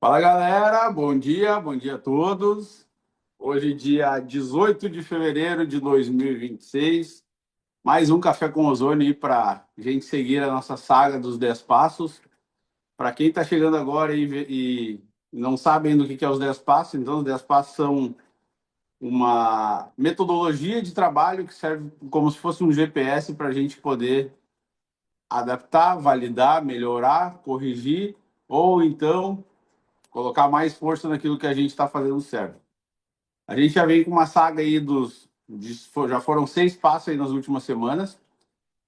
Fala galera, bom dia a todos. Hoje, dia 18 de fevereiro de 2026, mais um Café com Ozônio aí para a gente seguir a nossa saga dos 10 passos. Para quem está chegando agora e não sabe ainda o que é os 10 passos, então os 10 passos são uma metodologia de trabalho que serve como se fosse um GPS para a gente poder adaptar, validar, melhorar, corrigir ou então colocar mais força naquilo que a gente está fazendo certo. A gente já vem com uma saga aí já foram 6 passos aí nas últimas semanas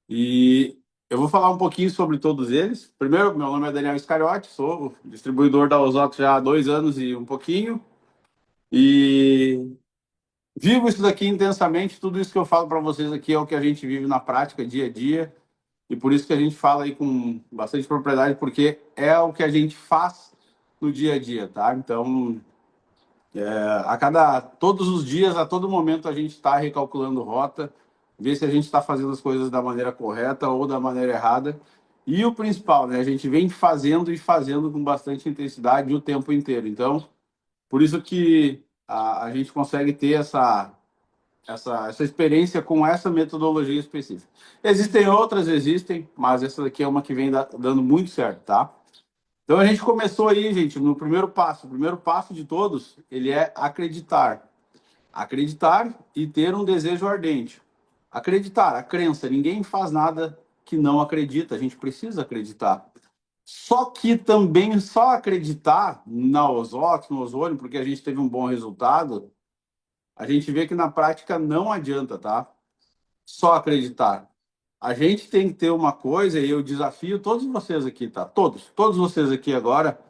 e eu vou falar um pouquinho sobre todos eles. Primeiro, meu nome é Daniel Iscariotti, sou distribuidor da Osox já há 2 anos e um pouquinho e vivo isso daqui intensamente. Tudo isso que eu falo para vocês aqui é o que a gente vive na prática, dia a dia, e por isso que a gente fala aí com bastante propriedade, porque é o que a gente faz no dia a dia, tá? Então, todos os dias, a todo momento, a gente está recalculando rota, ver se a gente está fazendo as coisas da maneira correta ou da maneira errada. E o principal, né? A gente vem fazendo e fazendo com bastante intensidade o tempo inteiro. Então, por isso que a gente consegue ter essa experiência com essa metodologia específica. Existem outras, existem, mas essa daqui é uma que vem dando muito certo, tá? Então a gente começou aí, gente, no primeiro passo. O primeiro passo de todos, ele é acreditar. Acreditar e ter um desejo ardente. Acreditar, a crença. Ninguém faz nada que não acredita. A gente precisa acreditar. Só que também só acreditar na Osox, no ozônio, porque a gente teve um bom resultado, a gente vê que na prática não adianta, tá? Só acreditar. A gente tem que ter uma coisa, e eu desafio todos vocês aqui, tá? Todos vocês aqui agora,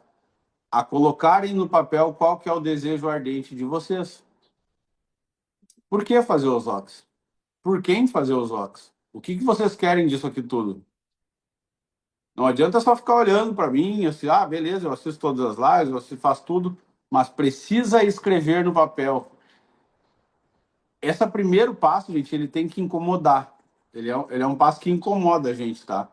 a colocarem no papel qual que é o desejo ardente de vocês. Por que fazer os Ox? Por quem fazer os Ox? O que vocês querem disso aqui tudo? Não adianta só ficar olhando para mim, assim, ah, beleza, eu assisto todas as lives, você faz tudo, mas precisa escrever no papel. Esse primeiro passo, gente, ele tem que incomodar. Ele é um passo que incomoda a gente, tá?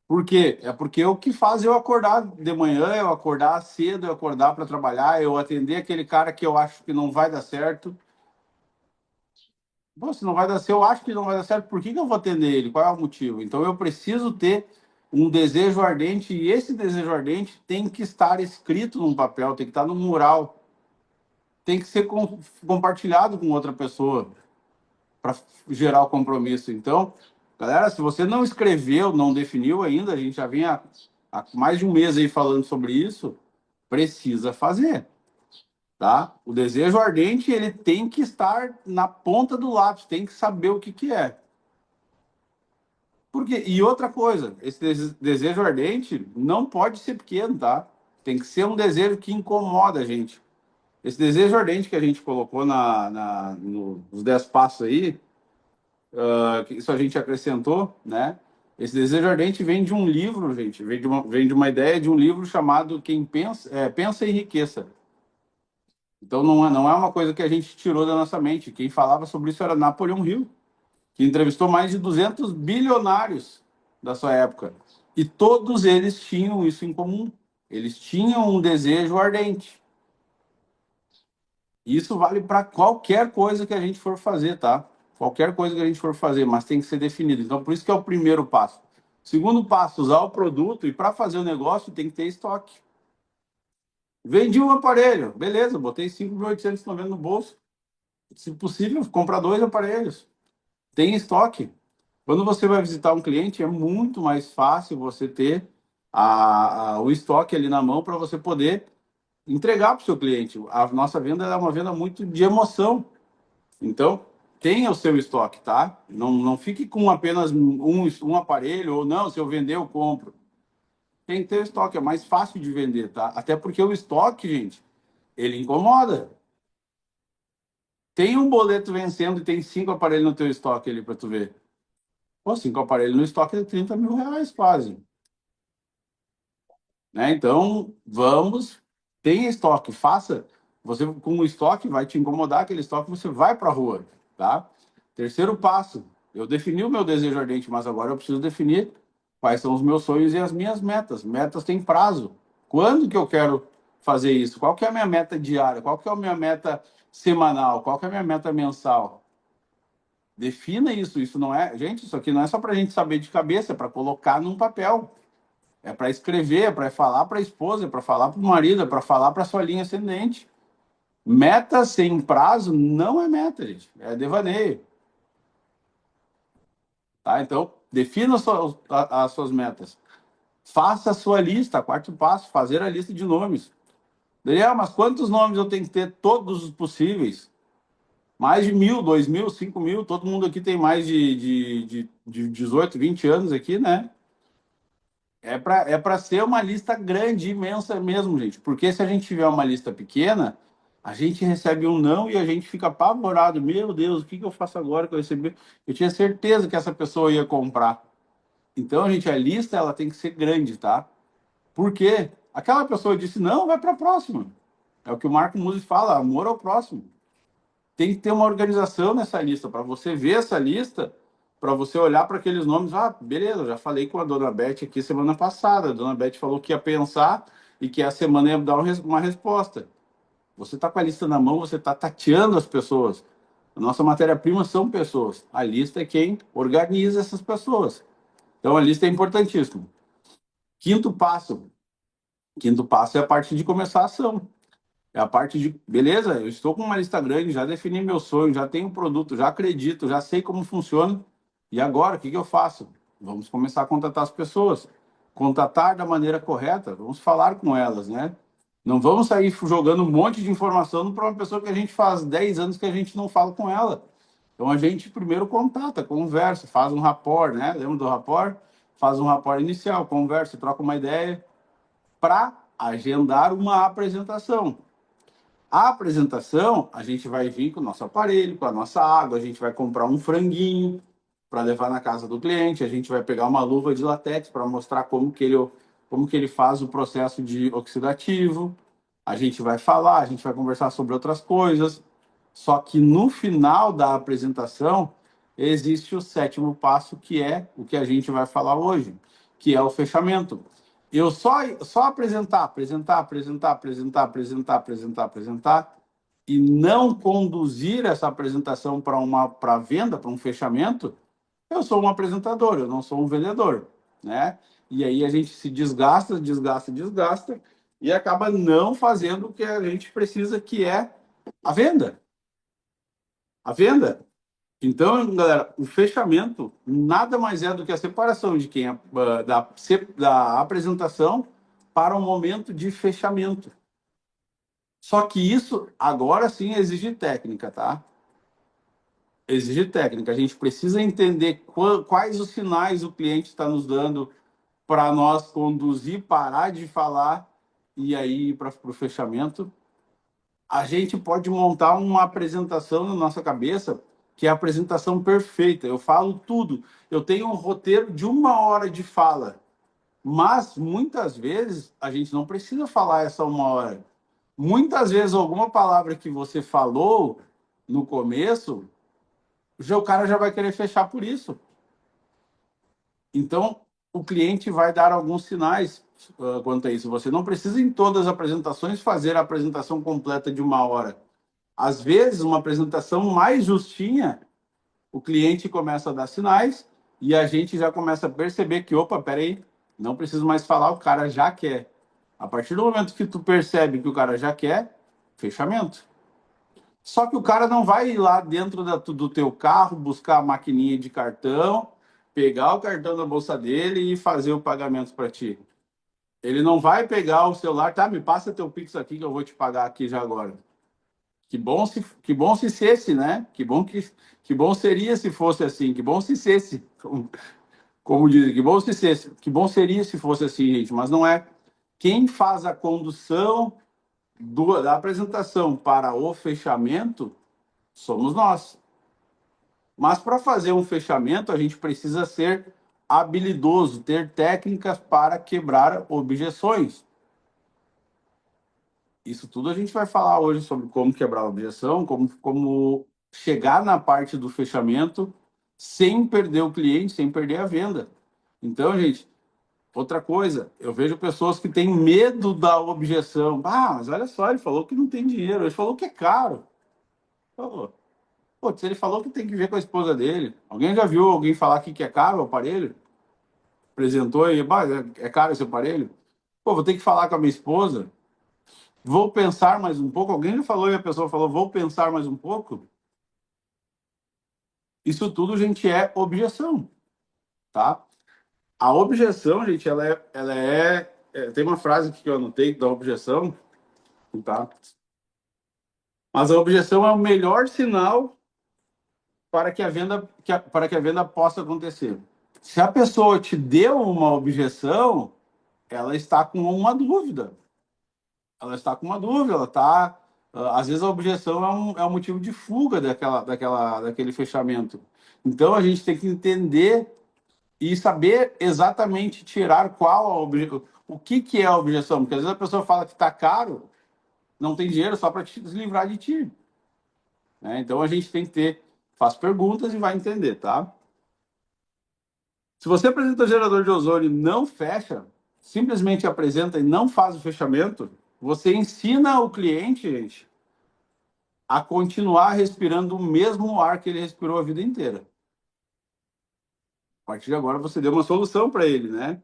Por quê? É porque o que faz eu acordar de manhã, eu acordar cedo, eu acordar para trabalhar, eu atender aquele cara que eu acho que não vai dar certo. Pô, se não vai dar certo, eu acho que não vai dar certo, por que que eu vou atender ele? Qual é o motivo? Então eu preciso ter um desejo ardente, e esse desejo ardente tem que estar escrito num papel, tem que estar no mural, tem que ser compartilhado com outra pessoa para gerar o compromisso. Então, galera, se você não escreveu, não definiu ainda, a gente já vem há mais de um mês aí falando sobre isso, precisa fazer, tá? O desejo ardente, ele tem que estar na ponta do lápis, tem que saber o que que é. Porque, e outra coisa, esse desejo ardente não pode ser pequeno, tá? Tem que ser um desejo que incomoda a gente. Esse desejo ardente que a gente colocou nos 10 passos aí, que isso a gente acrescentou, né? Esse desejo ardente vem de um livro, gente, vem de uma ideia de um livro chamado Quem Pensa, Pensa e Enriqueça. Então não é uma coisa que a gente tirou da nossa mente. Quem falava sobre isso era Napoleão Hill, que entrevistou mais de 200 bilionários da sua época. E todos eles tinham isso em comum. Eles tinham um desejo ardente. E isso vale para qualquer coisa que a gente for fazer, tá? Qualquer coisa que a gente for fazer, mas tem que ser definido. Então, por isso que é o primeiro passo. Segundo passo, usar o produto, e para fazer o negócio tem que ter estoque. Vendi um aparelho, beleza, botei 5.890 no bolso. Se possível, comprar 2 aparelhos. Tem estoque. Quando você vai visitar um cliente, é muito mais fácil você ter o estoque ali na mão para você poder entregar para o seu cliente. A nossa venda é uma venda muito de emoção. Então, tenha o seu estoque, tá? Não fique com apenas um aparelho, ou não, se eu vender, eu compro. Tem que ter estoque, é mais fácil de vender, tá? Até porque o estoque, gente, ele incomoda. Tem um boleto vencendo e tem 5 aparelhos no teu estoque ali para tu ver. Pô, 5 aparelhos no estoque é 30 mil reais quase. Né? Então, vamos, tenha estoque, faça. Você com o estoque vai te incomodar aquele estoque, você vai para a rua, tá? Terceiro passo, eu defini o meu desejo ardente, mas agora eu preciso definir quais são os meus sonhos e as minhas metas. Metas têm prazo. Quando que eu quero fazer isso? Qual que é a minha meta diária? Qual que é a minha meta semanal? Qual que é a minha meta mensal? Defina isso. Isso não é, gente, isso aqui não é só para a gente saber de cabeça, é para colocar num papel. É para escrever, é para falar para a esposa, é para falar para o marido, é para falar para a sua linha ascendente. Meta sem prazo não é meta, gente. É devaneio. Tá? Então, defina as suas metas. Faça a sua lista. Quarto passo, fazer a lista de nomes. Daniel, mas quantos nomes eu tenho que ter? Todos os possíveis. Mais de 1.000, 2.000, 5.000. Todo mundo aqui tem mais de 18, 20 anos aqui, né? É para ser uma lista grande, imensa mesmo, gente. Porque se a gente tiver uma lista pequena, a gente recebe um não e a gente fica apavorado. Meu Deus, o que que eu faço agora que eu recebi? Eu tinha certeza que essa pessoa ia comprar. Então, gente, a lista ela tem que ser grande, tá? Por quê? Aquela pessoa disse não, vai para a próxima. É o que o Marco Musi fala, amor ao próximo. Tem que ter uma organização nessa lista, para você ver essa lista, para você olhar para aqueles nomes. Ah, beleza, eu já falei com a dona Beth aqui semana passada. A dona Beth falou que ia pensar e que a semana ia dar uma resposta. Você está com a lista na mão, você está tateando as pessoas. A nossa matéria-prima são pessoas. A lista é quem organiza essas pessoas. Então a lista é importantíssima. Quinto passo. Quinto passo é a parte de começar a ação. É a parte de, beleza, eu estou com uma lista grande, já defini meu sonho, já tenho um produto, já acredito, já sei como funciona. E agora, o que que eu faço? Vamos começar a contatar as pessoas. Contatar da maneira correta, vamos falar com elas, né? Não vamos sair jogando um monte de informação para uma pessoa que a gente faz 10 anos que a gente não fala com ela. Então a gente primeiro contata, conversa, faz um rapport, né? Lembra do rapport? Faz um rapport inicial, conversa, troca uma ideia para agendar uma apresentação. A apresentação, a gente vai vir com o nosso aparelho, com a nossa água, a gente vai comprar um franguinho para levar na casa do cliente, a gente vai pegar uma luva de latex para mostrar como que ele faz o processo de oxidativo, a gente vai falar, a gente vai conversar sobre outras coisas, só que no final da apresentação existe o sétimo passo, que é o que a gente vai falar hoje, que é o fechamento. Eu só apresentar e não conduzir essa apresentação para venda, para um fechamento, eu sou um apresentador, eu não sou um vendedor, né? E aí a gente se desgasta e acaba não fazendo o que a gente precisa, que é a venda. A venda. Então, galera, o fechamento nada mais é do que a separação de quem da apresentação para o momento de fechamento. Só que isso agora sim exige técnica, tá? Exige técnica. A gente precisa entender quais os sinais o cliente está nos dando para nós conduzir, parar de falar e aí ir para o fechamento. A gente pode montar uma apresentação na nossa cabeça que é a apresentação perfeita. Eu falo tudo. Eu tenho um roteiro de 1 hora de fala, mas muitas vezes a gente não precisa falar essa 1 hora. Muitas vezes alguma palavra que você falou no começo, o cara já vai querer fechar por isso. Então, o cliente vai dar alguns sinais quanto a isso. Você não precisa, em todas as apresentações, fazer a apresentação completa de 1 hora. Às vezes, uma apresentação mais justinha, o cliente começa a dar sinais e a gente já começa a perceber que, opa, peraí, não preciso mais falar, o cara já quer. A partir do momento que tu percebe que o cara já quer, fechamento. Só que o cara não vai ir lá dentro do teu carro, buscar a maquininha de cartão, pegar o cartão da bolsa dele e fazer o pagamento para ti. Ele não vai pegar o celular, tá? Me passa teu Pix aqui que eu vou te pagar aqui já agora. Que bom se cesse, né? Que bom seria se fosse assim. Que bom se cesse, como dizem. Que bom se cesse. Que bom seria se fosse assim, gente. Mas não é. Quem faz a condução da apresentação para o fechamento somos nós. Mas para fazer um fechamento, a gente precisa ser habilidoso, ter técnicas para quebrar objeções. Isso tudo a gente vai falar hoje sobre como quebrar a objeção, como chegar na parte do fechamento sem perder o cliente, sem perder a venda. Então, gente, Outra coisa, eu vejo pessoas que têm medo da objeção. Ah, mas olha só, ele falou que não tem dinheiro, ele falou que é caro. Pô, se ele falou que tem que ver com a esposa dele, alguém já viu alguém falar que é caro o aparelho? Apresentou e, bah, é caro esse aparelho? Pô, vou ter que falar com a minha esposa, vou pensar mais um pouco. Alguém já falou e a pessoa falou, vou pensar mais um pouco? Isso tudo, gente, é objeção, tá? A objeção, gente, tem uma frase que eu anotei da objeção, tá? Mas a objeção é o melhor sinal para que a venda, para que a venda possa acontecer. Se a pessoa te deu uma objeção, ela está com uma dúvida. Ela está com uma dúvida, ela está. Às vezes a objeção é um motivo de fuga daquele fechamento. Então a gente tem que entender e saber exatamente tirar qual a objeção, o que é a objeção, porque às vezes a pessoa fala que está caro, não tem dinheiro só para te livrar de ti. Né? Então a gente tem que faz perguntas e vai entender, tá? Se você apresenta gerador de ozônio e não fecha, simplesmente apresenta e não faz o fechamento, você ensina o cliente, gente, a continuar respirando o mesmo ar que ele respirou a vida inteira. A partir de agora você deu uma solução para ele, né?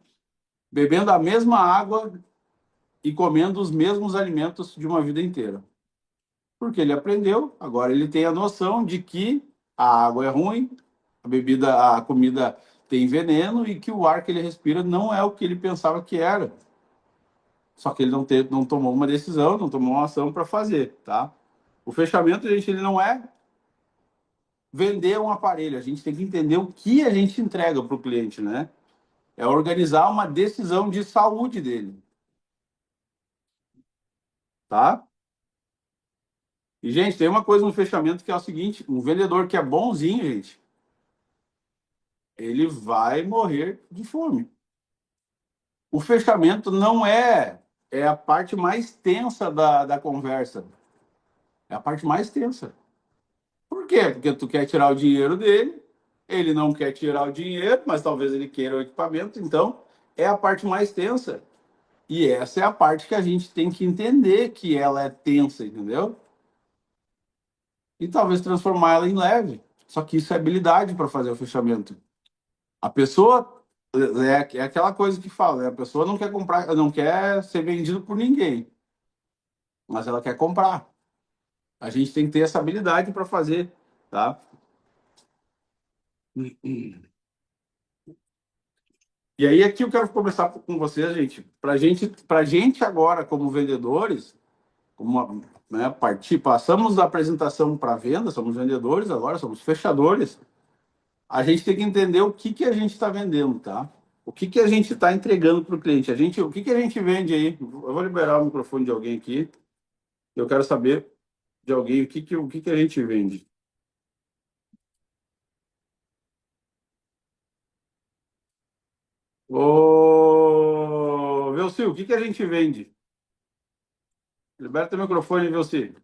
Bebendo a mesma água e comendo os mesmos alimentos de uma vida inteira. Porque ele aprendeu, agora ele tem a noção de que a água é ruim, a comida tem veneno e que o ar que ele respira não é o que ele pensava que era. Só que ele não tomou uma decisão, não tomou uma ação para fazer, tá? O fechamento, gente, ele não é vender um aparelho, a gente tem que entender o que a gente entrega para o cliente, né? É organizar uma decisão de saúde dele, tá? E, gente, tem uma coisa no fechamento que é o seguinte: um vendedor que é bonzinho, gente, ele vai morrer de fome. O fechamento não é a parte mais tensa da conversa. É a parte mais tensa. Por quê? Porque tu quer tirar o dinheiro dele, ele não quer tirar o dinheiro, mas talvez ele queira o equipamento, então é a parte mais tensa. E essa é a parte que a gente tem que entender que ela é tensa, entendeu? E talvez transformar ela em leve. Só que isso é habilidade para fazer o fechamento. A pessoa é aquela coisa que fala, né? A pessoa não quer comprar, não quer ser vendido por ninguém, mas ela quer comprar. A gente tem que ter essa habilidade para fazer, tá? E aí aqui eu quero começar com vocês, gente, para gente agora como vendedores, como né, passamos da apresentação para venda, somos vendedores agora, somos fechadores. A gente tem que entender o que a gente está vendendo, tá? O que a gente está entregando para o cliente? O que a gente vende aí? Eu vou liberar o microfone de alguém aqui. Eu quero saber de alguém o que a gente vende. Ô, Velci, o que a gente vende? Liberta o microfone, Velci.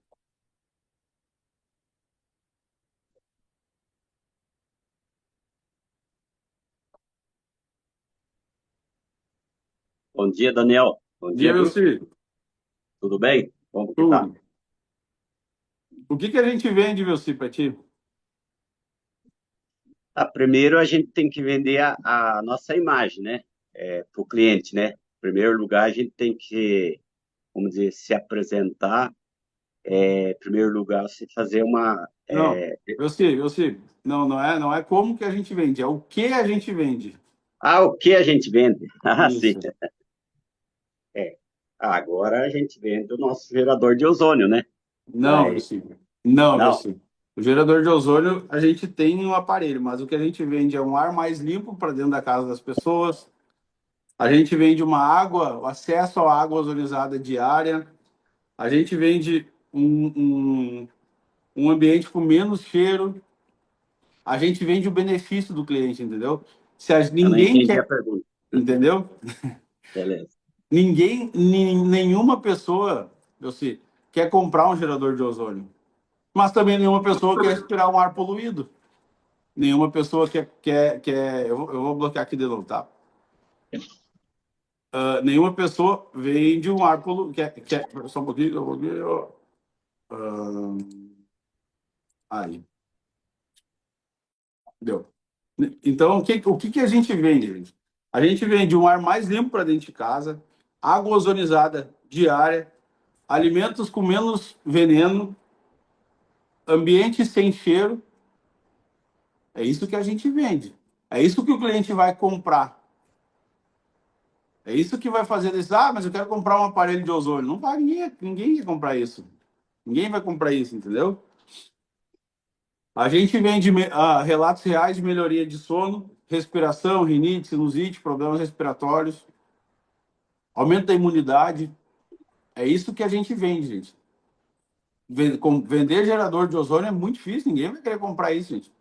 Bom dia, Daniel. Bom Dia, dia, Bruno. Velci. Tudo bem? Como que tá? Tudo. O que a gente vende, Velci, para ti? Primeiro a gente tem que vender a nossa imagem, né? Para o cliente, né? Em primeiro lugar, a gente tem que, vamos dizer, se apresentar. Em primeiro lugar, se fazer uma. Não, Velci. Não é como que a gente vende, é o que a gente vende. O que a gente vende? Ah, sim. Isso. É. Agora a gente vende o nosso gerador de ozônio, né? Não, Mas, Velci. Não, não, Velci. O gerador de ozônio, a gente tem um aparelho, mas o que a gente vende é um ar mais limpo para dentro da casa das pessoas. A gente vende uma água, o acesso à água ozonizada diária. A gente vende um ambiente com menos cheiro. A gente vende o benefício do cliente, entendeu? eu não Ninguém entendi a quer, pergunta. entendeu? Beleza. Nenhuma pessoa, eu sei, quer comprar um gerador de ozônio. Mas também nenhuma pessoa quer respirar um ar poluído. Nenhuma pessoa quer. Eu vou bloquear aqui de novo, tá? Nenhuma pessoa vende um ar poluído. Só um pouquinho, aí, deu. Então, o que a gente vende, gente? A gente vende um ar mais limpo para dentro de casa, água ozonizada diária, alimentos com menos veneno, ambiente sem cheiro. É isso que a gente vende. É isso que o cliente vai comprar. É isso que vai fazer eles, mas eu quero comprar um aparelho de ozônio. Não vai, ninguém quer comprar isso. Ninguém vai comprar isso, entendeu? A gente vende relatos reais de melhoria de sono, respiração, rinite, sinusite, problemas respiratórios, aumento da imunidade. É isso que a gente vende, gente. Vender gerador de ozônio é muito difícil, ninguém vai querer comprar isso, gente.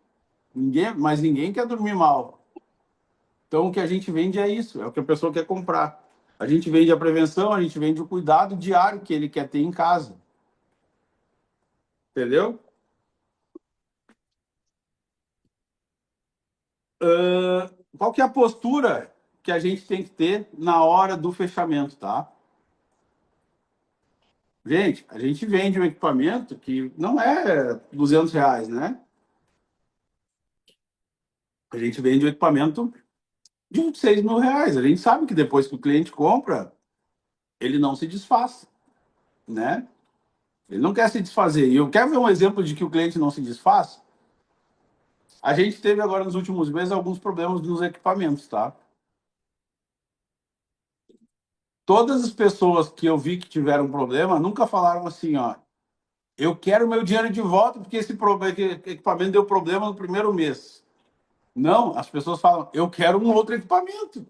Mas ninguém quer dormir mal. Então, o que a gente vende é isso, é o que a pessoa quer comprar. A gente vende a prevenção, a gente vende o cuidado diário que ele quer ter em casa. Entendeu? Qual que é a postura que a gente tem que ter na hora do fechamento, tá? Gente, a gente vende um equipamento que não é R$ 200, né? A gente vende um equipamento de uns R$ 6.000. A gente sabe que depois que o cliente compra, ele não se desfaz, né? Ele não quer se desfazer. E eu quero ver um exemplo de que o cliente não se desfaz. A gente teve agora nos últimos meses alguns problemas nos equipamentos, tá? Todas as pessoas que eu vi que tiveram problema nunca falaram assim, ó, eu quero meu dinheiro de volta porque esse equipamento deu problema no primeiro mês. Não, as pessoas falam, eu quero um outro equipamento.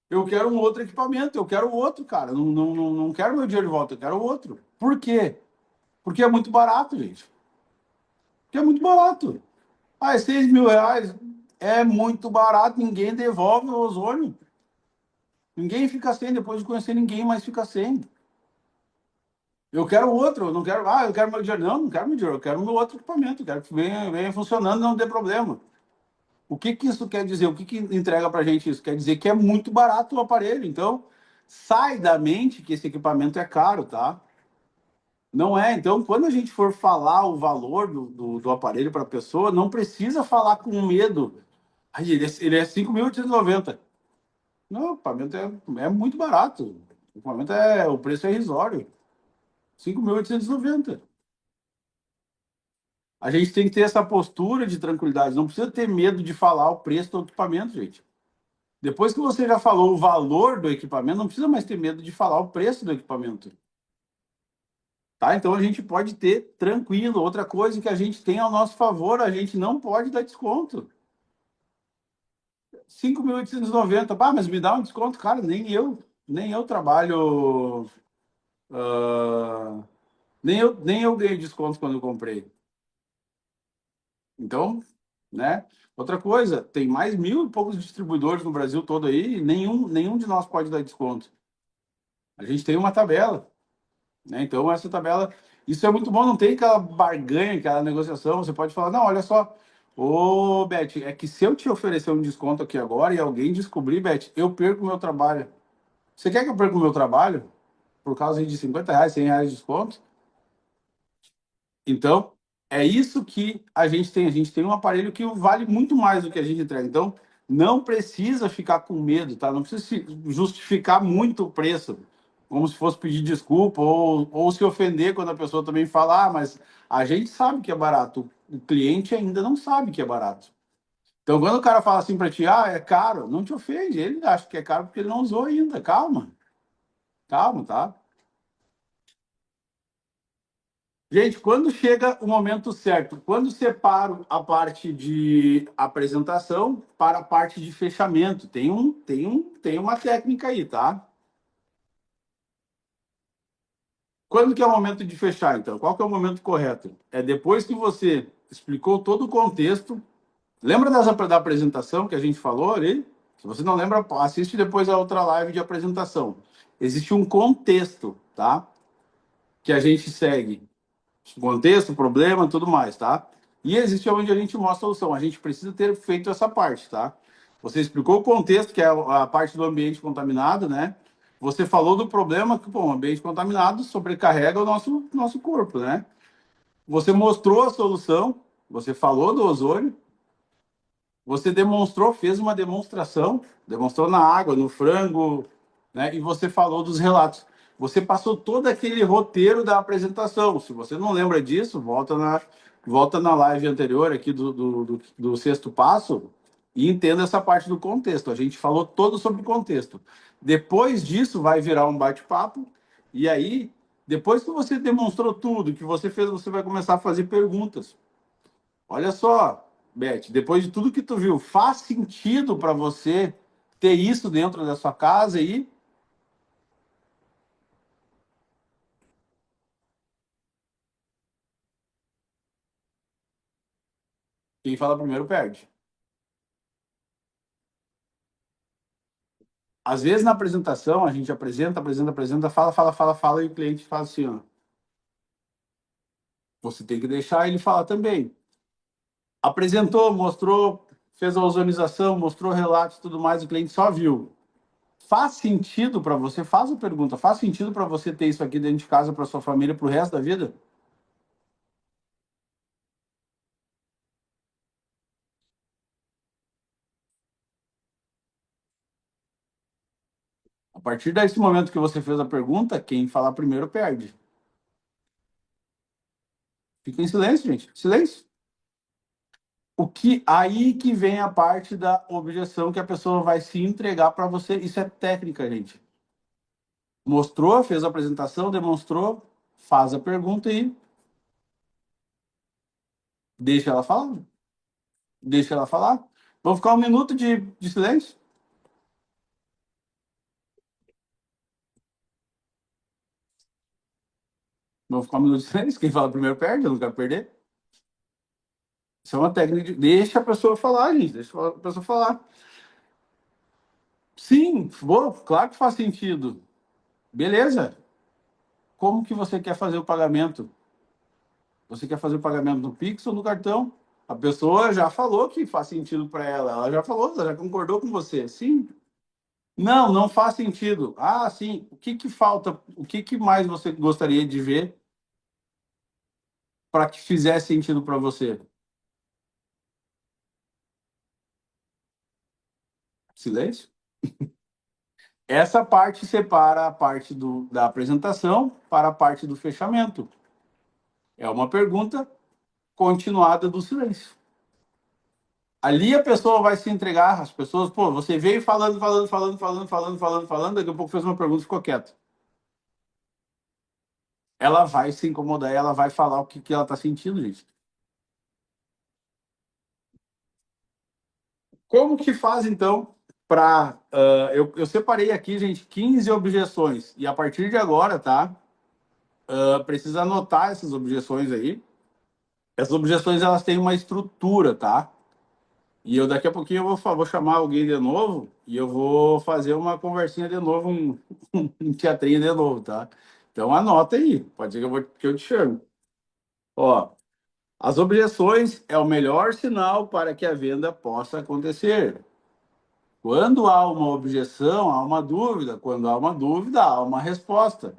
Eu quero um outro equipamento, eu quero outro, cara. Não quero meu dinheiro de volta, eu quero outro. Por quê? Porque é muito barato, gente. Porque é muito barato. É R$ 6.000. É muito barato, ninguém devolve o ozônio. Ninguém fica sem, depois de conhecer ninguém mais fica sem. Eu quero outro, eu não quero, eu quero meu dinheiro. Não quero meu dinheiro, eu quero meu outro equipamento, eu quero que venha funcionando, não dê problema. O que que isso quer dizer? O que que entrega pra gente isso? Quer dizer que é muito barato o aparelho. Então, sai da mente que esse equipamento é caro, tá? Não é. Então, quando a gente for falar o valor do aparelho para a pessoa, não precisa falar com medo. Ele é 5.890. Não, o equipamento é muito barato. O preço é irrisório. 5.890. A gente tem que ter essa postura de tranquilidade. Não precisa ter medo de falar o preço do equipamento, gente. Depois que você já falou o valor do equipamento, não precisa mais ter medo de falar o preço do equipamento. Tá? Então a gente pode ter tranquilo. Outra coisa que a gente tem ao nosso favor, a gente não pode dar desconto. 5.890. Mas me dá um desconto, cara, nem eu trabalho. ah, nem eu ganhei desconto quando eu comprei. Então, né? Outra coisa, tem mais 1.000 e poucos distribuidores no Brasil todo aí, e nenhum de nós pode dar desconto. A gente tem uma tabela, né? Então, essa tabela, isso é muito bom, não tem aquela barganha, aquela negociação. Você pode falar, não, olha só, ô, Beth, é que se eu te oferecer um desconto aqui agora e alguém descobrir, Beth, eu perco o meu trabalho. Você quer que eu perca o meu trabalho por causa de R$ 50, R$ 100 de desconto? Então, é isso que a gente tem. A gente tem um aparelho que vale muito mais do que a gente entrega. Então, não precisa ficar com medo, tá? Não precisa justificar muito o preço, como se fosse pedir desculpa ou se ofender quando a pessoa também fala, mas a gente sabe que é barato. O cliente ainda não sabe que é barato. Então, quando o cara fala assim para ti, é caro, não te ofende. Ele acha que é caro porque ele não usou ainda. Calma, calma, tá? Gente, quando chega o momento certo? Quando separo a parte de apresentação para a parte de fechamento? Tem uma técnica aí, tá? Quando que é o momento de fechar, então? Qual que é o momento correto? É depois que você explicou todo o contexto. Lembra da apresentação que a gente falou ali? Se você não lembra, assiste depois a outra live de apresentação. Existe um contexto, tá? Que a gente segue. Contexto, problema, tudo mais, tá? E existe onde a gente mostra a solução. A gente precisa ter feito essa parte, tá? Você explicou o contexto, que é a parte do ambiente contaminado, né? Você falou do problema que, pô, o ambiente contaminado sobrecarrega o nosso corpo, né? Você mostrou a solução, você falou do ozônio, você demonstrou, fez uma demonstração, demonstrou na água, no frango, né? E você falou dos relatos. Você passou todo aquele roteiro da apresentação. Se você não lembra disso, volta na live anterior aqui do sexto passo e entenda essa parte do contexto. A gente falou todo sobre contexto. Depois disso, vai virar um bate-papo. E aí, depois que você demonstrou tudo que você fez, você vai começar a fazer perguntas. Olha só, Beth, depois de tudo que tu viu, faz sentido para você ter isso dentro da sua casa e quem fala primeiro perde. Às vezes na apresentação a gente apresenta, fala e o cliente fala assim, ó, você tem que deixar ele falar também. Apresentou, mostrou, fez a ozonização, mostrou relatos, tudo mais, o cliente só viu. Faz sentido para você? Faz a pergunta. Faz sentido para você ter isso aqui dentro de casa para sua família para o resto da vida? A partir desse momento que você fez a pergunta, quem falar primeiro perde. Fica em silêncio, gente. Silêncio. O que aí que vem a parte da objeção que a pessoa vai se entregar para você. Isso é técnica, gente. Mostrou, fez a apresentação, demonstrou, faz a pergunta e deixa ela falar. Deixa ela falar. Vamos ficar um minuto de silêncio? Vamos ficar um minuto de silêncio? Quem fala primeiro perde, eu não quero perder. Isso é uma técnica de. Deixa a pessoa falar, gente. Deixa a pessoa falar. Sim, boa, claro que faz sentido. Beleza. Como que você quer fazer o pagamento? Você quer fazer o pagamento no Pix ou no cartão? A pessoa já falou que faz sentido para ela. Ela já falou, ela já concordou com você. Sim. Não, não faz sentido. Ah, sim. O que que falta? O que que mais você gostaria de ver para que fizesse sentido para você? Silêncio. Essa parte separa a parte da apresentação para a parte do fechamento. É uma pergunta continuada do silêncio. Ali a pessoa vai se entregar, as pessoas, pô, você veio falando, daqui a pouco fez uma pergunta e ficou quieto. Ela vai se incomodar, ela vai falar o que, que ela tá sentindo, gente. Como que faz, então, para. Eu separei aqui, gente, 15 objeções. E a partir de agora, tá? Precisa anotar essas objeções aí. Essas objeções, elas têm uma estrutura, tá? E eu daqui a pouquinho vou chamar alguém de novo e eu vou fazer uma conversinha de novo, um teatrinho de novo, tá? Então anota aí, pode ser que eu te chame. Ó, as objeções é o melhor sinal para que a venda possa acontecer. Quando há uma objeção, há uma dúvida. Quando há uma dúvida, há uma resposta.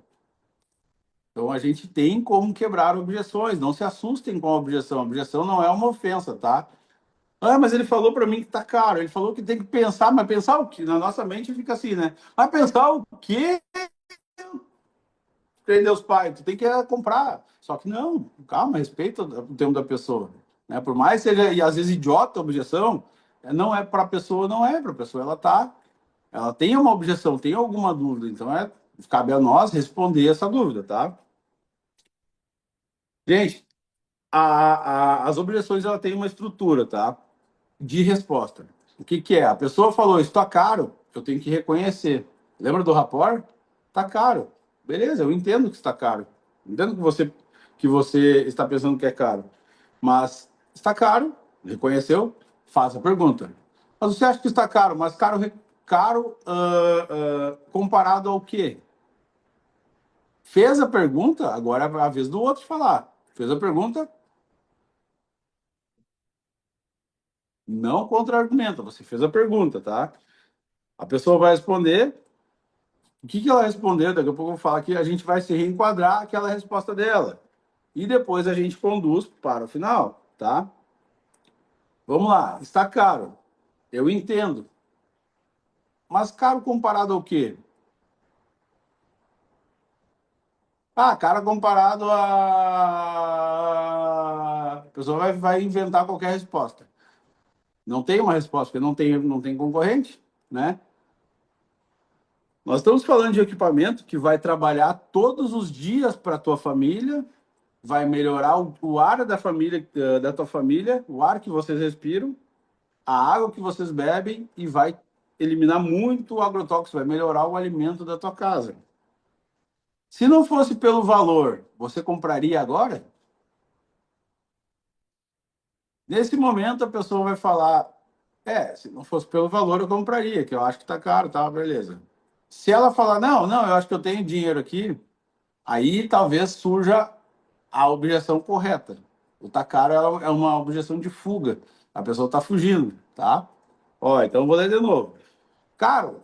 Então a gente tem como quebrar objeções. Não se assustem com a objeção. A objeção não é uma ofensa, tá? Ah, mas ele falou para mim que tá caro. Ele falou que tem que pensar, mas pensar o quê? Na nossa mente fica assim, né? Mas pensar o quê? Deus pai, tu tem que comprar. Só que não, calma, respeita o tempo da pessoa. Né? Por mais seja, e às vezes idiota a objeção, não é para a pessoa, não é para a pessoa. Ela tem uma objeção, tem alguma dúvida. Então cabe a nós responder essa dúvida, tá? Gente, as objeções ela tem uma estrutura, tá? De resposta. O que, que é? A pessoa falou, está caro, eu tenho que reconhecer. Lembra do rapport? Está caro. Beleza, eu entendo que está caro. Entendo que você está pensando que é caro. Mas está caro, reconheceu? Faça a pergunta. Mas você acha que está caro? Mas caro comparado ao quê? Fez a pergunta, agora é a vez do outro falar. Fez a pergunta, Não contra-argumenta, você fez a pergunta, tá? A pessoa vai responder. O que que ela responder? Daqui a pouco eu vou falar que a gente vai se reenquadrar aquela resposta dela. E depois a gente conduz para o final, tá? Vamos lá. Está caro. Eu entendo. Mas caro comparado ao quê? Ah, caro comparado a... A pessoa vai inventar qualquer resposta. Não tem uma resposta, porque não tem concorrente, né? Nós estamos falando de equipamento que vai trabalhar todos os dias para a tua família, vai melhorar o ar da família, da tua família, o ar que vocês respiram, a água que vocês bebem e vai eliminar muito o agrotóxico, vai melhorar o alimento da tua casa. Se não fosse pelo valor, você compraria agora? Nesse momento a pessoa vai falar, se não fosse pelo valor eu compraria, que eu acho que tá caro, tá, beleza. Se ela falar, não, não, eu acho que eu tenho dinheiro aqui, aí talvez surja a objeção correta. O tá caro é uma objeção de fuga. A pessoa está fugindo, tá? Ó, então eu vou ler de novo. Caro,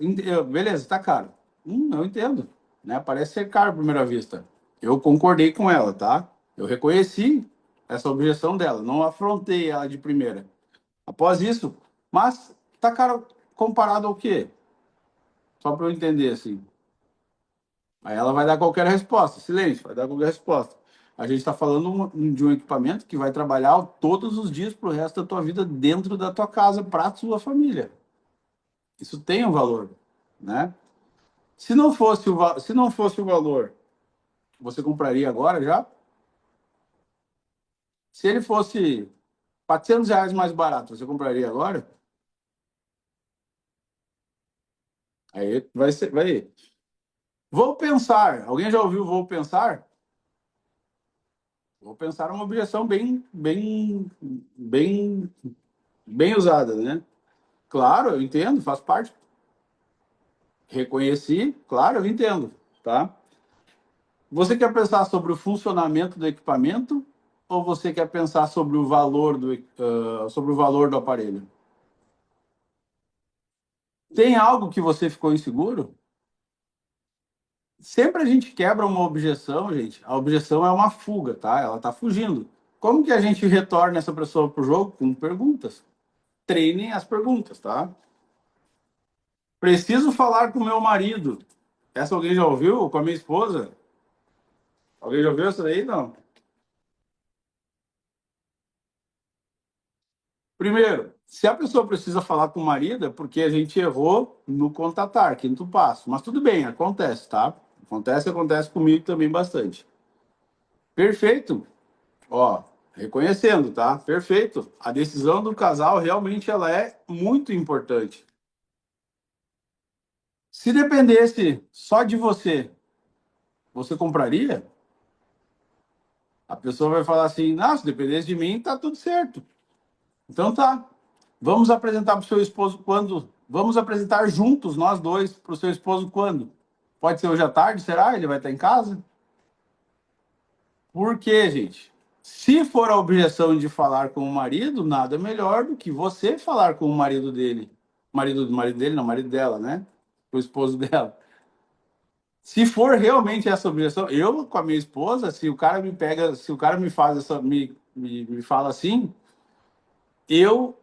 beleza, tá caro. Eu entendo, né? Parece ser caro à primeira vista. Eu concordei com ela, tá? Eu reconheci essa objeção dela, não afrontei ela de primeira. Após isso, mas tá caro comparado ao quê? Só para eu entender assim. Aí ela vai dar qualquer resposta. Silêncio, vai dar qualquer resposta. A gente está falando de um equipamento que vai trabalhar todos os dias para o resto da tua vida dentro da tua casa, para a tua família. Isso tem um valor, né? Se não fosse o valor, você compraria agora já? Se ele fosse R$ 400 mais barato, você compraria agora? Aí vai ser, vai. Vou pensar. Alguém já ouviu vou pensar? Vou pensar é uma objeção bem usada, né? Claro, eu entendo, faz parte. Reconheci, claro, eu entendo, tá? Você quer pensar sobre o funcionamento do equipamento ou você quer pensar sobre o valor do aparelho? Tem algo que você ficou inseguro? Sempre a gente quebra uma objeção, gente. A objeção é uma fuga, tá? Ela tá fugindo. Como que a gente retorna essa pessoa pro jogo? Com perguntas. Treinem as perguntas, tá? Preciso falar com meu marido. Essa alguém já ouviu? Com a minha esposa? Alguém já ouviu essa daí? Não. Primeiro, se a pessoa precisa falar com o marido, é porque a gente errou no contatar, quinto passo. Mas tudo bem, acontece, tá? Acontece comigo também bastante. Perfeito. Ó, reconhecendo, tá? Perfeito. A decisão do casal realmente ela é muito importante. Se dependesse só de você, você compraria? A pessoa vai falar assim: "Não, se dependesse de mim, tá tudo certo." Então tá. Vamos apresentar para o seu esposo quando? Vamos apresentar juntos, nós dois, para o seu esposo quando? Pode ser hoje à tarde, será? Ele vai estar em casa? Por quê, gente? Se for a objeção de falar com o marido, nada melhor do que você falar com o marido dele. Marido dele, não, marido dela, né? O esposo dela. Se for realmente essa objeção, eu com a minha esposa, se o cara me pega, se o cara me faz me fala assim, eu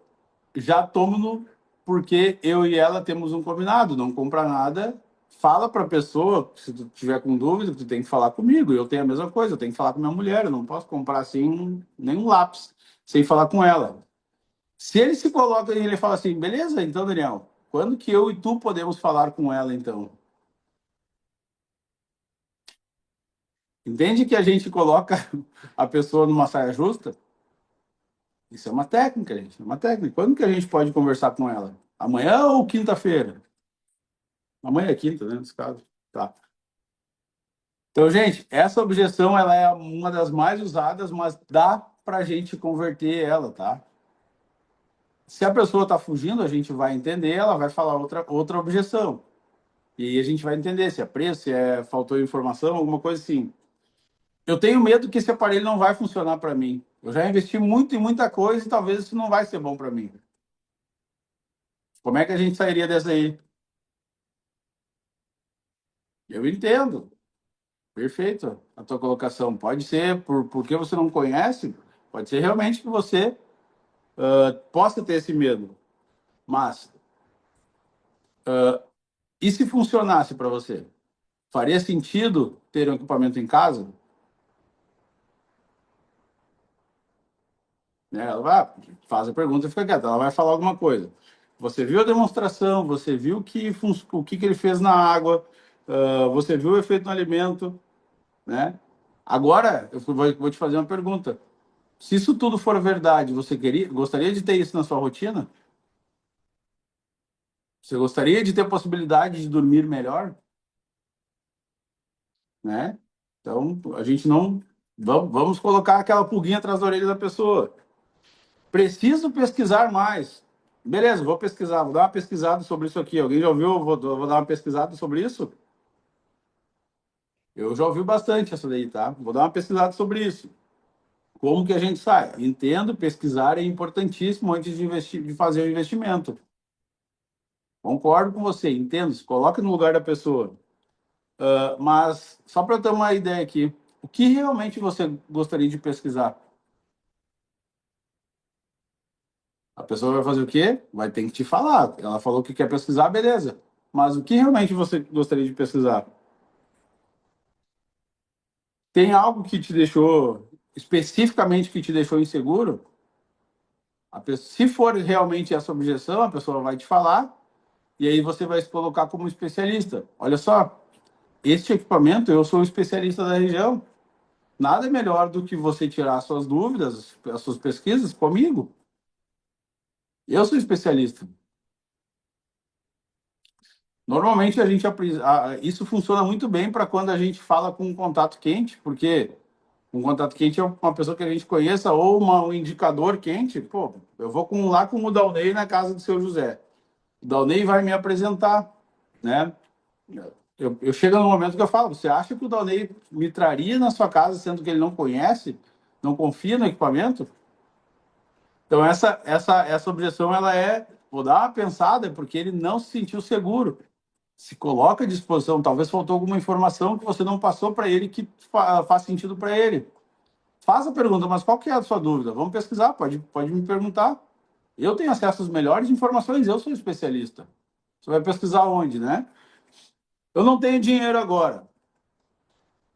já tomo no. Porque eu e ela temos um combinado, não compra nada, fala para a pessoa, se tu tiver com dúvida, tu tem que falar comigo. Eu tenho a mesma coisa, eu tenho que falar com minha mulher, eu não posso comprar assim nenhum lápis sem falar com ela. Se ele se coloca e ele fala assim, beleza, então, Daniel, quando que eu e tu podemos falar com ela, então? Entende que a gente coloca a pessoa numa saia justa? Isso é uma técnica, gente, é uma técnica. Quando que a gente pode conversar com ela? Amanhã ou quinta-feira? Amanhã é quinta, né, nesse caso. Tá. Então, gente, essa objeção ela é uma das mais usadas, mas dá para a gente converter ela, tá? Se a pessoa está fugindo, a gente vai entender, ela vai falar outra objeção. E aí a gente vai entender se é preço, se é faltou informação, alguma coisa assim. Eu tenho medo que esse aparelho não vai funcionar para mim. Eu já investi muito em muita coisa e talvez isso não vai ser bom para mim. Como é que a gente sairia dessa aí? Eu entendo. Perfeito a tua colocação. Pode ser porque você não conhece, pode ser realmente que você possa ter esse medo. Mas, e se funcionasse para você? Faria sentido ter um equipamento em casa? Né? Ela vai, faz a pergunta e fica quieta. Ela vai falar alguma coisa. Você viu a demonstração, você viu o que ele fez na água, você viu o efeito no alimento, né? Agora, eu vou te fazer uma pergunta. Se isso tudo for verdade, gostaria de ter isso na sua rotina? Você gostaria de ter a possibilidade de dormir melhor, né? Então, a gente não vamos colocar aquela pulguinha atrás da orelha da pessoa. Preciso pesquisar mais. Beleza, vou pesquisar, vou dar uma pesquisada sobre isso aqui. Alguém já ouviu? Vou dar uma pesquisada sobre isso? Eu já ouvi bastante essa daí, tá? Vou dar uma pesquisada sobre isso. Como que a gente sai? Entendo, pesquisar é importantíssimo antes de investir, de fazer o investimento. Concordo com você, entendo, se coloque no lugar da pessoa. Mas, só para eu ter uma ideia aqui, o que realmente você gostaria de pesquisar? A pessoa vai fazer o quê? Vai ter que te falar. Ela falou que quer pesquisar, beleza. Mas o que realmente você gostaria de pesquisar? Tem algo que te deixou, especificamente que te deixou inseguro? Se for realmente essa objeção, a pessoa vai te falar e aí você vai se colocar como especialista. Olha só, este equipamento, eu sou um especialista da região. Nada é melhor do que você tirar as suas dúvidas, as suas pesquisas comigo. Eu sou especialista. Normalmente isso funciona muito bem para quando a gente fala com um contato quente, porque um contato quente é uma pessoa que a gente conheça ou um indicador quente. Pô, eu vou lá com o Dalney na casa do seu José. O Dalney vai me apresentar, né? Eu chego no momento que eu falo, você acha que o Dalney me traria na sua casa, sendo que ele não conhece, não confia no equipamento? Então, essa objeção, ela vou dar uma pensada, é porque ele não se sentiu seguro. Se coloca à disposição, talvez faltou alguma informação que você não passou para ele que faz sentido para ele. Faz a pergunta, mas qual que é a sua dúvida? Vamos pesquisar, pode me perguntar. Eu tenho acesso às melhores informações, eu sou especialista. Você vai pesquisar onde, né? Eu não tenho dinheiro agora.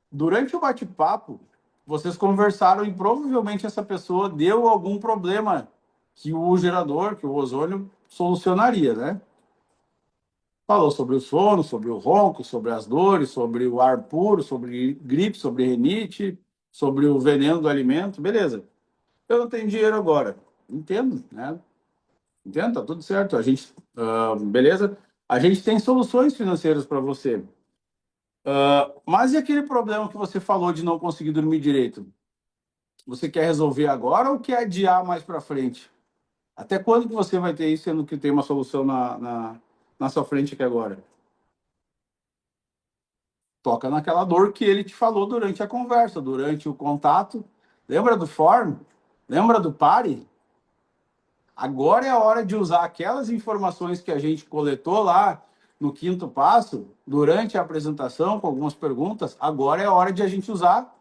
Durante o bate-papo, vocês conversaram e provavelmente essa pessoa deu algum problema que o gerador, que o ozônio, solucionaria, né? Falou sobre o sono, sobre o ronco, sobre as dores, sobre o ar puro, sobre gripe, sobre rinite, sobre o veneno do alimento, beleza. Eu não tenho dinheiro agora. Entendo, né? Entendo, tá tudo certo. Beleza? A gente tem soluções financeiras para você. Mas e aquele problema que você falou de não conseguir dormir direito? Você quer resolver agora ou quer adiar mais para frente? Até quando que você vai ter isso, sendo que tem uma solução na sua frente aqui agora? Toca naquela dor que ele te falou durante a conversa, durante o contato. Lembra do form? Lembra do pare? Agora é a hora de usar aquelas informações que a gente coletou lá no quinto passo, durante a apresentação, com algumas perguntas. Agora é a hora de a gente usar,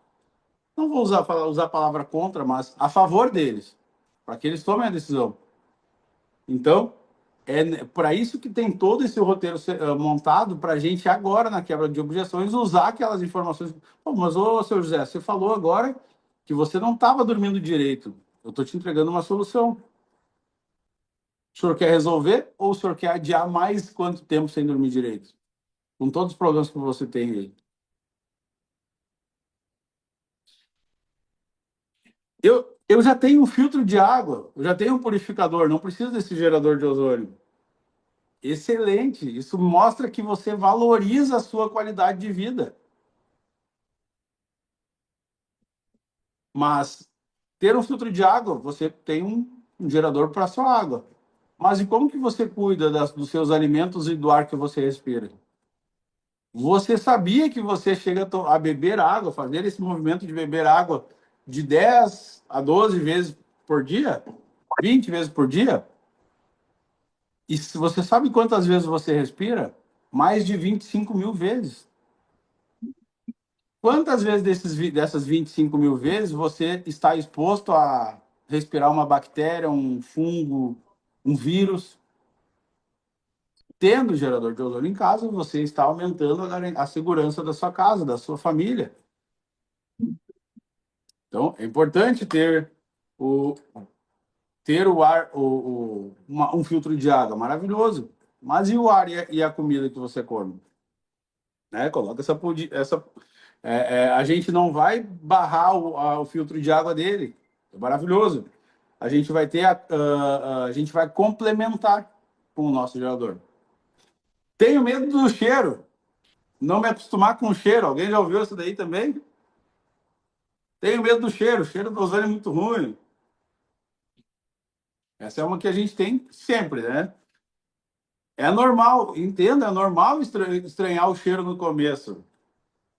não vou usar a palavra contra, mas a favor deles, para que eles tomem a decisão. Então, é para isso que tem todo esse roteiro montado para a gente agora, na quebra de objeções, usar aquelas informações. Pô, mas, ô, seu José, você falou agora que você não estava dormindo direito. Eu estou te entregando uma solução. O senhor quer resolver ou o senhor quer adiar mais quanto tempo sem dormir direito? Com todos os problemas que você tem aí. Eu já tenho um filtro de água, eu já tenho um purificador, não preciso desse gerador de ozônio. Excelente. Isso mostra que você valoriza a sua qualidade de vida. Mas ter um filtro de água, você tem um gerador para a sua água. Mas e como que você cuida dos seus alimentos e do ar que você respira? Você sabia que você chega a beber água, fazer esse movimento de beber água de 10 a 12 vezes por dia? 20 vezes por dia? E se você sabe quantas vezes você respira? Mais de 25 mil vezes. Quantas vezes dessas 25 mil vezes você está exposto a respirar uma bactéria, um fungo, um vírus? Tendo gerador de ozônio em casa, você está aumentando a segurança da sua casa, da sua família. Então, é importante o, ter o ar, um filtro de água, maravilhoso. Mas e o ar e a comida que você come? Né? Coloca a gente não vai barrar o filtro de água dele. É maravilhoso. A gente vai ter a gente vai complementar com o nosso gerador. Tenho medo do cheiro. Não me acostumar com o cheiro. Alguém já ouviu isso daí também? Tenho medo do cheiro. O cheiro do ozônio é muito ruim. Essa é uma que a gente tem sempre, né? É normal, entenda, é normal estranhar o cheiro no começo.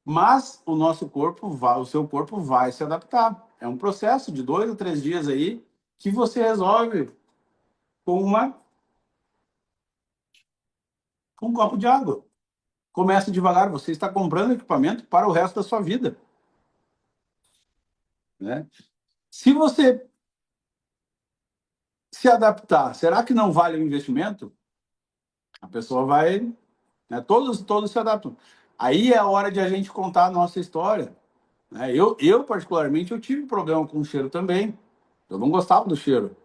Mas o nosso corpo vai, o seu corpo vai se adaptar. É um processo de 2 a 3 dias aí que você resolve com com um copo de água. Começa devagar, você está comprando equipamento para o resto da sua vida, né? Se você se adaptar, será que não vale o investimento? A pessoa vai, né? Todos se adaptam. Aí é a hora de a gente contar a nossa história, né? Eu particularmente, eu tive problema com o cheiro também. Eu não gostava do cheiro.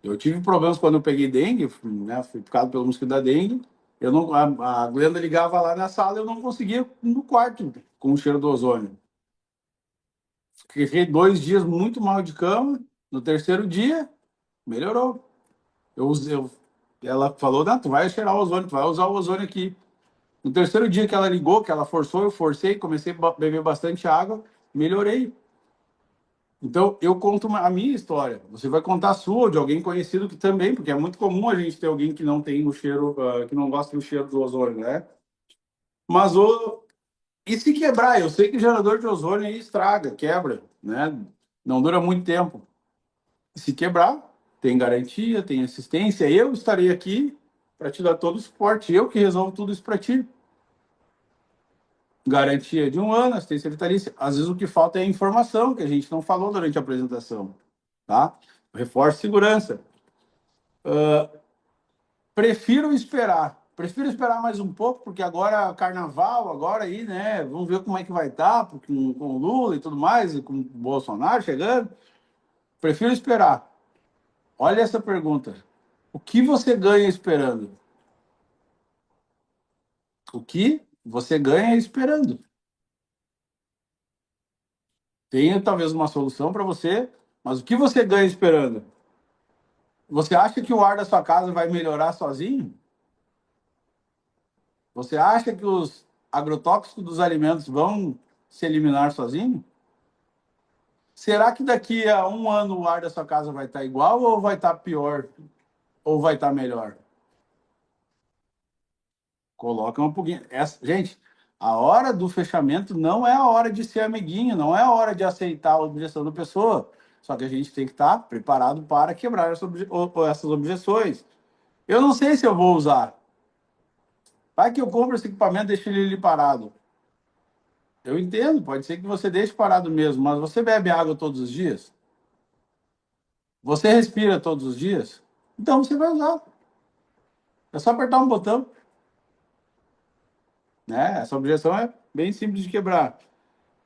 Eu tive problemas quando eu peguei dengue, né? Fui picado pelo mosquito da dengue. Eu não, a Glenda ligava lá na sala, eu não conseguia ir no quarto com o cheiro do ozônio. Fiquei 2 dias muito mal de cama. No terceiro dia, melhorou. Ela falou, não, tu vai cheirar o ozônio, tu vai usar o ozônio aqui. No terceiro dia que ela ligou, que ela forçou, eu forcei, comecei a beber bastante água, melhorei. Então, eu conto a minha história. Você vai contar a sua, ou de alguém conhecido que também, porque é muito comum a gente ter alguém que não tem o cheiro, que não gosta do cheiro do ozônio, né? Mas e se quebrar? Eu sei que gerador de ozônio aí estraga, quebra, né? Não dura muito tempo. Se quebrar, tem garantia, tem assistência. Eu estarei aqui para te dar todo o suporte. Eu que resolvo tudo isso para ti. Garantia de 1 ano, assistência vitalícia. Às vezes o que falta é a informação que a gente não falou durante a apresentação, tá? Reforço segurança. Prefiro esperar. Prefiro esperar mais um pouco, porque agora é carnaval, agora aí, né? Vamos ver como é que vai estar com o Lula e tudo mais, e com o Bolsonaro chegando. Prefiro esperar. Olha essa pergunta. O que você ganha esperando? O que você ganha esperando? Tenha talvez uma solução para você, mas o que você ganha esperando? Você acha que o ar da sua casa vai melhorar sozinho? Você acha que os agrotóxicos dos alimentos vão se eliminar sozinho? Será que daqui a 1 ano o ar da sua casa vai estar igual ou vai estar pior? Ou vai estar melhor? Coloca um pouquinho. Gente, a hora do fechamento não é a hora de ser amiguinho, não é a hora de aceitar a objeção da pessoa. Só que a gente tem que estar preparado para quebrar essas objeções. Eu não sei se eu vou usar. Vai que eu compro esse equipamento e deixo ele ali parado. Eu entendo, pode ser que você deixe parado mesmo, mas você bebe água todos os dias? Você respira todos os dias? Então você vai usar. É só apertar um botão, né? Essa objeção é bem simples de quebrar.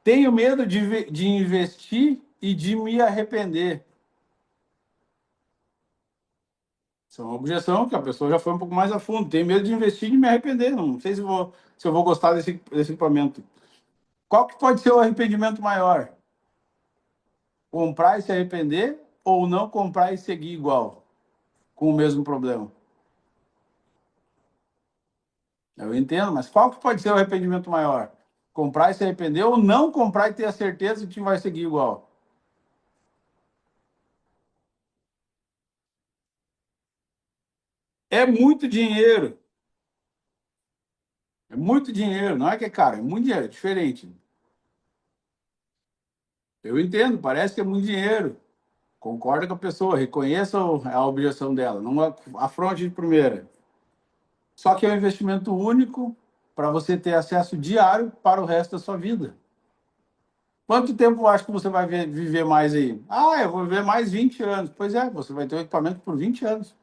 Tenho medo de investir e de me arrepender. Essa é uma objeção que a pessoa já foi um pouco mais a fundo. Tenho medo de investir e de me arrepender. Não sei se eu vou gostar desse equipamento. Qual que pode ser o arrependimento maior? Comprar e se arrepender ou não comprar e seguir igual, com o mesmo problema? Eu entendo, mas qual que pode ser o arrependimento maior? Comprar e se arrepender ou não comprar e ter a certeza que vai seguir igual? É muito dinheiro. É muito dinheiro. Não é que é caro, é muito dinheiro. É diferente. Eu entendo, parece que é muito dinheiro. concorda com a pessoa, reconheça a objeção dela, não afronte de primeira. Só que é um investimento único para você ter acesso diário para o resto da sua vida. Quanto tempo acha que você vai viver mais aí? Ah, eu vou viver mais 20 anos. Pois é, você vai ter o equipamento por 20 anos.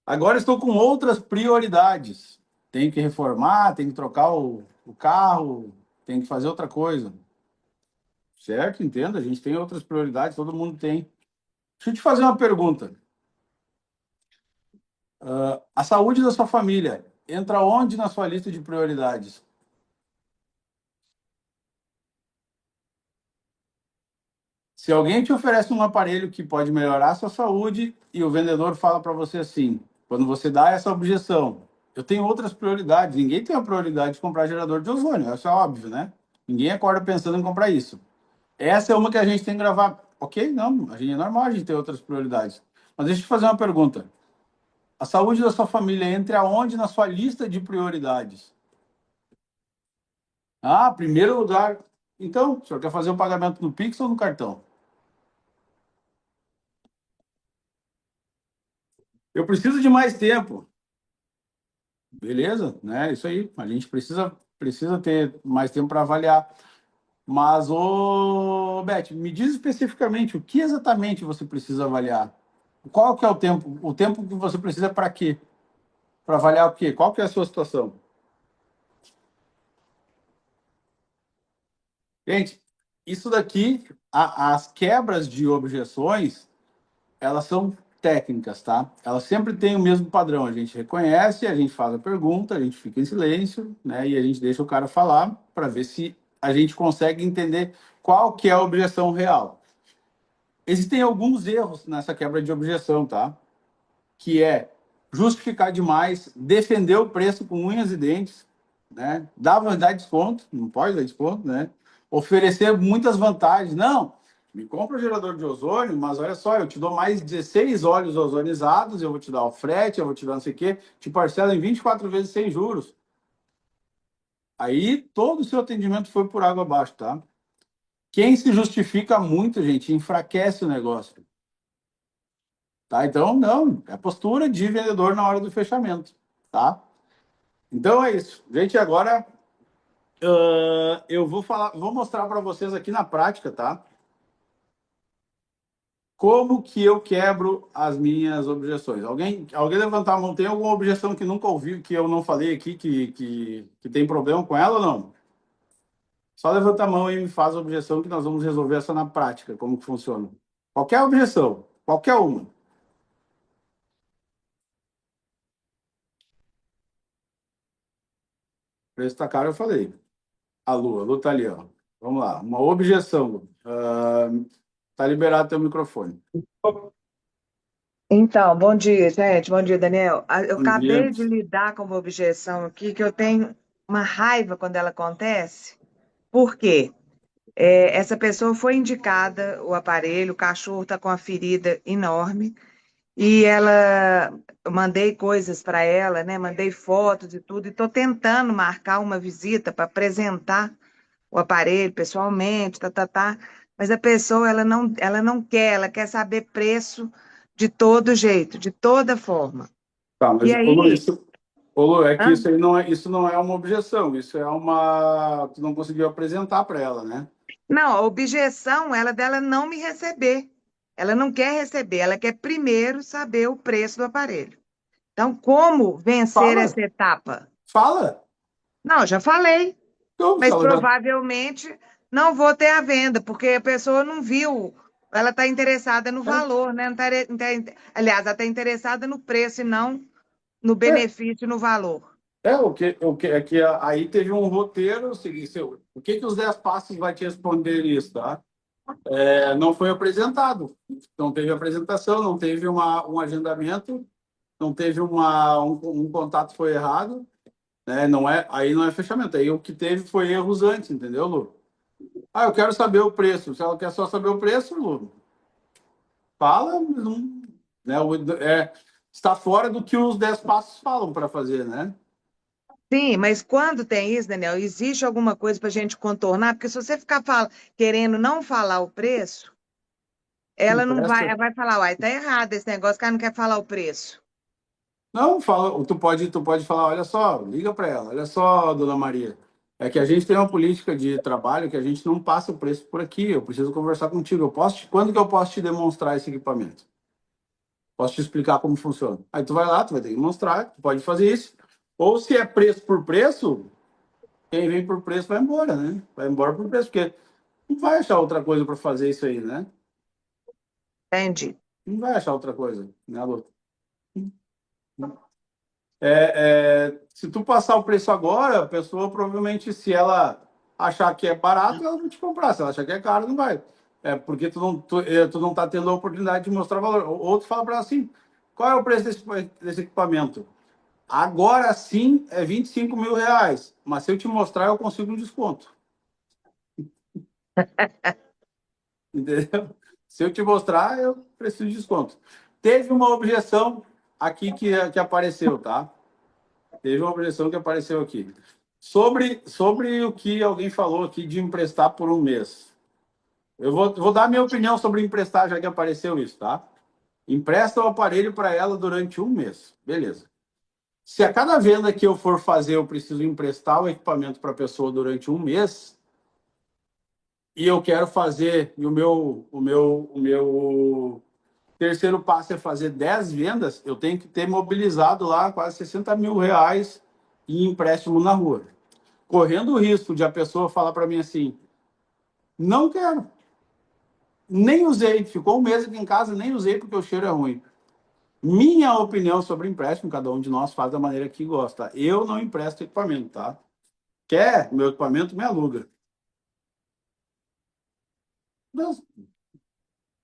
Agora estou com outras prioridades. Tenho que reformar, tenho que trocar o carro, tenho que fazer outra coisa. Certo? Entenda, a gente tem outras prioridades, todo mundo tem. Deixa eu te fazer uma pergunta. A saúde da sua família entra onde na sua lista de prioridades? Se alguém te oferece um aparelho que pode melhorar a sua saúde e o vendedor fala para você assim, quando você dá essa objeção, eu tenho outras prioridades. Ninguém tem a prioridade de comprar gerador de ozônio, isso é óbvio, né? Ninguém acorda pensando em comprar isso. Essa é uma que a gente tem que gravar. Ok, não, a gente é normal a gente ter outras prioridades. Mas deixa eu te fazer uma pergunta. A saúde da sua família entra aonde na sua lista de prioridades? Ah, primeiro lugar. Então, o senhor quer fazer o pagamento no Pix ou no cartão? Eu preciso de mais tempo. Beleza, né? Isso aí. A gente precisa ter mais tempo para avaliar. Mas, ô, Beth, me diz especificamente o que exatamente você precisa avaliar. Qual que é o tempo? O tempo que você precisa para quê? Para avaliar o quê? Qual que é a sua situação? Gente, isso daqui, as quebras de objeções, elas são técnicas, tá? Elas sempre têm o mesmo padrão. A gente reconhece, a gente faz a pergunta, a gente fica em silêncio, né? E a gente deixa o cara falar para ver se a gente consegue entender qual que é a objeção real. Existem alguns erros nessa quebra de objeção, tá? Que é justificar demais, defender o preço com unhas e dentes, né? Dar desconto, não pode dar desconto, né? Oferecer muitas vantagens. Não, me compra o gerador de ozônio, mas olha só, eu te dou mais 16 óleos ozonizados, eu vou te dar o frete, eu vou te dar não sei o quê, te parcelo em 24 vezes sem juros. Aí todo o seu atendimento foi por água abaixo, tá? Quem se justifica muito, gente, enfraquece o negócio. Tá? Então, não, é postura de vendedor na hora do fechamento, tá? Então é isso. Gente, agora eu vou mostrar para vocês aqui na prática, tá? Como que eu quebro as minhas objeções. Alguém levantar a mão, tem alguma objeção que nunca ouviu, que eu não falei aqui, que tem problema com ela ou não? Só levanta a mão e me faz a objeção que nós vamos resolver essa na prática, como que funciona. Qualquer objeção, qualquer uma. O preço tá caro, eu falei. A Lu tá ali, ó. Vamos lá, uma objeção, Lu. Tá liberado teu microfone. Então, bom dia, gente. Bom dia, Daniel. Eu Bom dia. acabei de lidar com uma objeção aqui que eu tenho uma raiva quando ela acontece. Por quê? Essa pessoa foi indicada o aparelho, o cachorro está com uma ferida enorme e eu mandei coisas para ela, né? Mandei fotos e tudo e estou tentando marcar uma visita para apresentar o aparelho pessoalmente, tá. Mas a pessoa ela não quer, ela quer saber preço de todo jeito, de toda forma. Tá, E mas aí, Ô, Lu, é que hã? isso não é uma objeção, isso é uma. Tu não conseguiu apresentar para ela, né? Não, a objeção ela dela não me receber. Ela não quer receber, ela quer primeiro saber o preço do aparelho. Então, como vencer Fala, essa etapa? fala. Não, já falei, Então, se mas ela já. provavelmente não vou ter a venda, porque a pessoa não viu. Ela está interessada no valor, né? Não tá, aliás, ela está interessada no preço e não no É, benefício, no valor. é que aí teve um roteiro, o que que os 10 passos vai te responder isso, tá? Não foi apresentado, não teve apresentação, não teve um agendamento, não teve um contato foi errado, né? Aí não é fechamento, aí o que teve foi erros antes, entendeu, Lu? Ah, eu quero saber o preço. Se ela quer só saber o preço, Lu, fala, mas não, né? Está fora do que os 10 passos falam para fazer, né? Sim, mas quando tem isso, Daniel, existe alguma coisa para a gente contornar? Porque se você ficar querendo não falar o preço, ela não vai, Empresta. ela vai falar, uai, tá errado esse negócio, que ela não quer falar o preço. Não, fala, tu pode falar, olha só, liga para ela, olha só, dona Maria. É que a gente tem uma política de trabalho que a gente não passa o preço por aqui. Eu preciso conversar contigo. Quando que eu posso te demonstrar esse equipamento? Posso te explicar como funciona. Aí tu vai lá, tu vai ter que mostrar, tu pode fazer isso. Ou se é preço por preço, quem vem por preço vai embora, né? Vai embora por preço, porque não vai achar outra coisa para fazer isso aí, né? Entendi. Não vai achar outra coisa, né, Lu? Se tu passar o preço agora, a pessoa provavelmente, se ela achar que é barato, ela vai te comprar. Se ela achar que é caro, não vai. É porque tu não tá tendo a oportunidade de mostrar valor. Ou tu fala para ela assim, qual é o preço desse equipamento? Agora sim é R$ 25.000, mas se eu te mostrar, eu consigo um desconto. Entendeu? Se eu te mostrar, eu preciso de desconto. Teve uma objeção aqui que apareceu, tá? Teve uma objeção que apareceu aqui. Sobre o que alguém falou aqui de emprestar por um mês. Eu vou dar minha opinião sobre emprestar, já que apareceu isso, tá? Empresta o aparelho para ela durante um mês. Beleza. Se a cada venda que eu for fazer eu preciso emprestar o equipamento para a pessoa durante um mês, e eu quero fazer, e o meu terceiro passo é fazer 10 vendas, eu tenho que ter mobilizado lá quase R$ 60.000 em empréstimo na rua. Correndo o risco de a pessoa falar para mim assim, não quero, nem usei, ficou um mês aqui em casa, nem usei porque o cheiro é ruim. Minha opinião sobre empréstimo, cada um de nós faz da maneira que gosta. Eu não empresto equipamento, tá? Quer meu equipamento, me aluga.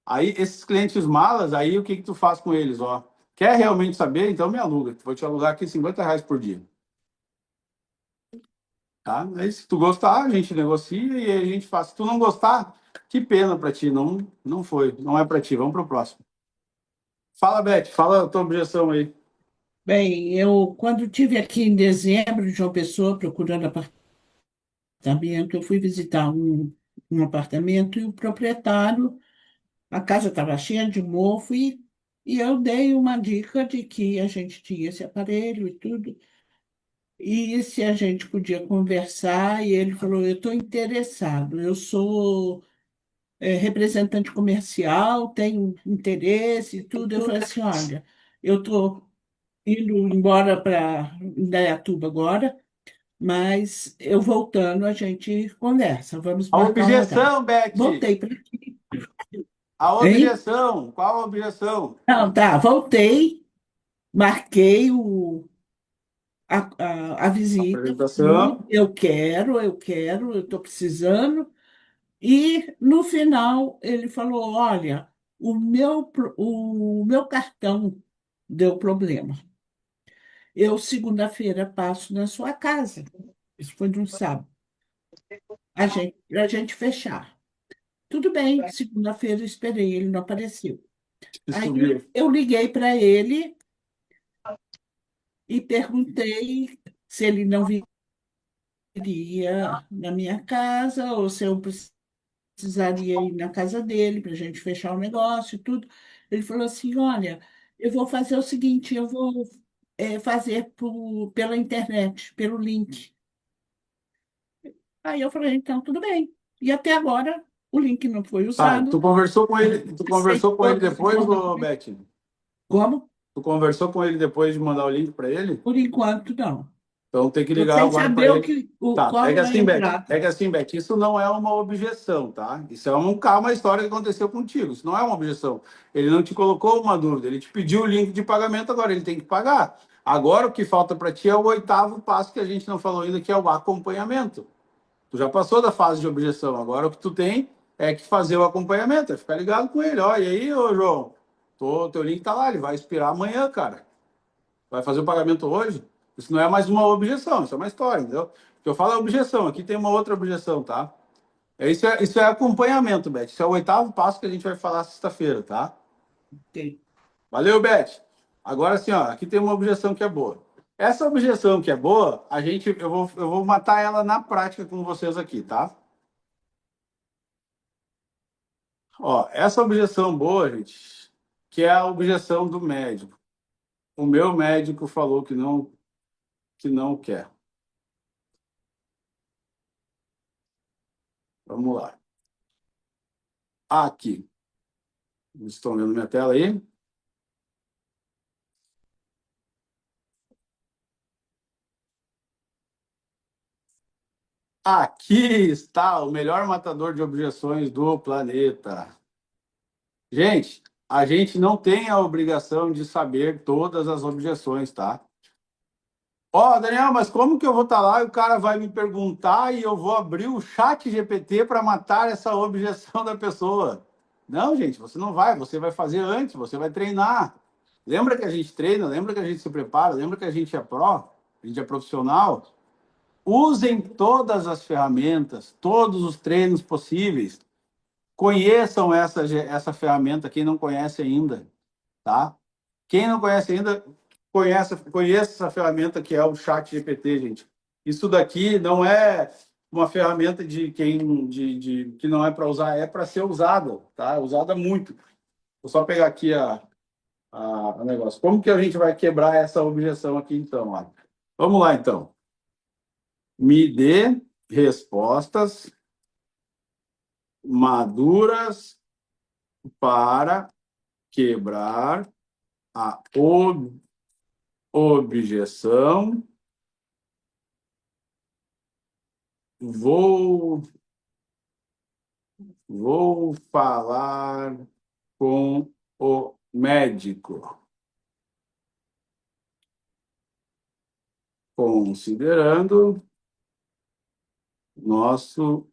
Aí, esses clientes malas, aí o que que tu faz com eles, ó? Quer realmente saber? Então me aluga. Vou te alugar aqui R$ 50 por dia. Tá? Aí, se tu gostar, a gente negocia e a gente faz. Se tu não gostar, que pena para ti, não foi, não é para ti. Vamos para o próximo. Fala, Beth, fala a tua objeção aí. Bem, eu, quando tive aqui em dezembro de João Pessoa procurando apartamento, eu fui visitar um apartamento e o proprietário, a casa estava cheia de mofo e eu dei uma dica de que a gente tinha esse aparelho e tudo, e se a gente podia conversar, e ele falou, eu estou interessado, eu sou representante comercial, tenho interesse e tudo. Eu falei assim, olha, eu estou indo embora para Indaiatuba agora, mas eu voltando, a gente conversa. Vamos A marcar um horário. objeção, Beth! Voltei para aqui, A hein? objeção! Qual a objeção? Não, tá, voltei, marquei a visita, fui, Apresentação. eu estou precisando. E no final ele falou: olha, o meu cartão deu problema. Eu, segunda-feira, passo na sua casa. Isso foi de um sábado. A gente fechar. Tudo bem, segunda-feira eu esperei, ele não apareceu. Aí Subiu. eu liguei para ele e perguntei se ele não viria na minha casa ou se eu precisaria ir na casa dele para a gente fechar o negócio e tudo. Ele falou assim: olha, eu vou fazer o seguinte, eu vou fazer pela internet, pelo link. Aí eu falei, então, tudo bem. E até agora o link não foi Tá, usado. tu Sei conversou com ele todas as depois, ô, informações. Beth? Como? Tu conversou com ele depois de mandar o link para ele? Por enquanto, não. Então tem que Estou ligar sem agora para saber ele. Tá, qual é a entrada. isso não é uma objeção, tá? Isso é uma história que aconteceu contigo. Isso não é uma objeção. Ele não te colocou uma dúvida, ele te pediu o link de pagamento, agora ele tem que pagar. Agora o que falta para ti é o oitavo passo que a gente não falou ainda, que é o acompanhamento. Tu já passou da fase de objeção, agora o que tu tem é que fazer o acompanhamento, é ficar ligado com ele. Ó, e aí, ô João, teu link tá lá, ele vai expirar amanhã, cara. Vai fazer o pagamento hoje? Isso não é mais uma objeção, isso é uma história, entendeu? O que eu falo é objeção, aqui tem uma outra objeção, tá? Isso é acompanhamento, Beth. Isso é o oitavo passo que a gente vai falar sexta-feira, tá? Ok. Valeu, Beth. Agora sim, ó, aqui tem uma objeção que é boa. Essa objeção que é boa, eu vou matar ela na prática com vocês aqui, tá? Ó, essa objeção boa, gente, que é a objeção do médico. O meu médico falou que não quer. Vamos lá. Aqui. Estão vendo minha tela aí? Aqui está o melhor matador de objeções do planeta. Gente, a gente não tem a obrigação de saber todas as objeções, tá? Ó, Daniel, mas como que eu vou estar lá e o cara vai me perguntar e eu vou abrir o chat GPT para matar essa objeção da pessoa? Não, gente, você não vai, você vai fazer antes, você vai treinar. Lembra que a gente treina, lembra que a gente se prepara, lembra que a gente é pró, a gente é profissional? Usem todas as ferramentas, todos os treinos possíveis. Conheçam essa ferramenta, quem não conhece ainda, tá? Quem não conhece ainda, conheça essa ferramenta que é o Chat GPT, gente. Isso daqui não é uma ferramenta que não é para usar, é para ser usada, tá? Usada muito. Vou só pegar aqui a negócio. Como que a gente vai quebrar essa objeção aqui, então? Ó? Vamos lá, então. Me dê respostas maduras para quebrar a objeção. Vou falar com o médico, considerando nosso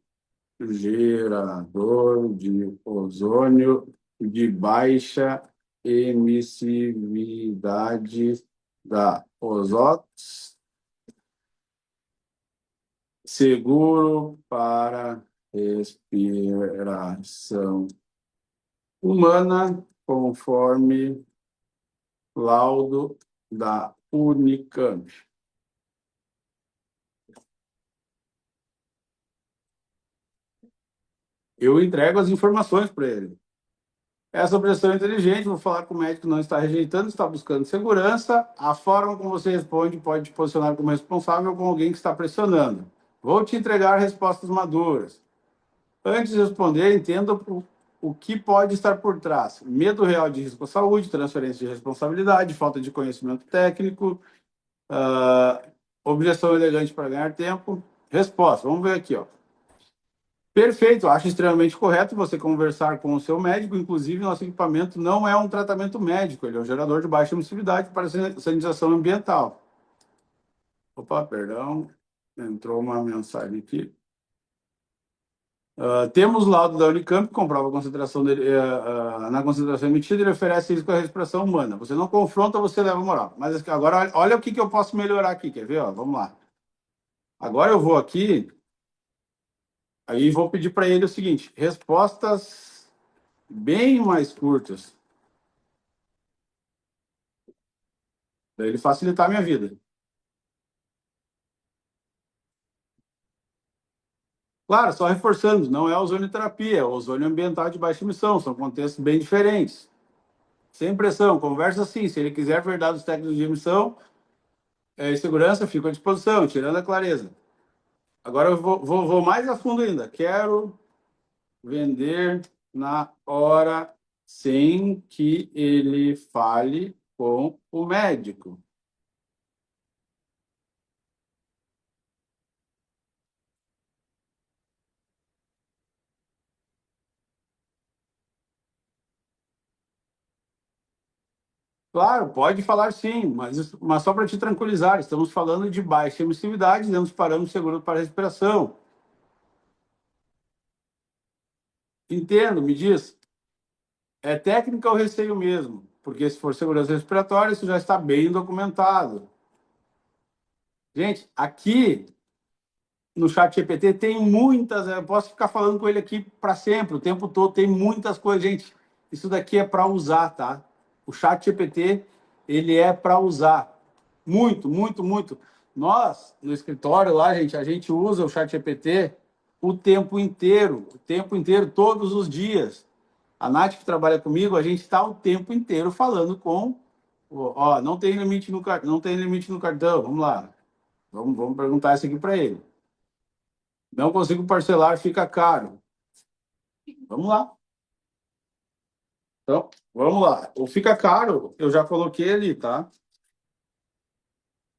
gerador de ozônio de baixa emissividade da OZOX, seguro para respiração humana, conforme laudo da Unicamp. Eu entrego as informações para ele. Essa objeção é inteligente, vou falar com o médico não está rejeitando, está buscando segurança. A forma como você responde pode te posicionar como responsável ou como alguém que está pressionando. Vou te entregar respostas maduras. Antes de responder, entenda o que pode estar por trás. Medo real de risco à saúde, transferência de responsabilidade, falta de conhecimento técnico, objeção elegante para ganhar tempo. Resposta, vamos ver aqui, ó. Perfeito, acho extremamente correto você conversar com o seu médico. Inclusive, nosso equipamento não é um tratamento médico, ele é um gerador de baixa emissividade para sanitização ambiental. Opa, perdão, entrou uma mensagem aqui. Temos o laudo da Unicamp que comprova a concentração dele, na concentração emitida, ele oferece risco à respiração humana. Você não confronta, você leva moral. Mas agora, olha o que eu posso melhorar aqui, quer ver? Ó, vamos lá. Agora eu vou aqui, aí vou pedir para ele o seguinte, respostas bem mais curtas. Para ele facilitar a minha vida. Claro, só reforçando, não é ozonioterapia, é ozônio ambiental de baixa emissão, são contextos bem diferentes. Sem pressão, conversa assim, se ele quiser ver dados técnicos de emissão e segurança, fico à disposição, tirando a clareza. Agora eu vou mais a fundo ainda. Quero vender na hora sem que ele fale com o médico. Claro, pode falar sim, mas só para te tranquilizar, estamos falando de baixa emissividade dentro dos parâmetros seguros para respiração. Entendo, me diz. É técnica ou receio mesmo? Porque se for segurança respiratória, isso já está bem documentado. Gente, aqui no chat GPT tem muitas, eu posso ficar falando com ele aqui para sempre, o tempo todo, tem muitas coisas, gente. Isso daqui é para usar, tá? O chat GPT, ele é para usar. Muito, muito, muito. Nós, no escritório lá, gente, a gente usa o ChatGPT o tempo inteiro, todos os dias. A Nath, que trabalha comigo, a gente está o tempo inteiro falando com... Ó, não tem limite no, não tem limite no cartão, vamos lá. Vamos perguntar isso aqui para ele. Não consigo parcelar, fica caro. Vamos lá. Então, vamos lá. O fica caro, eu já coloquei ali, tá?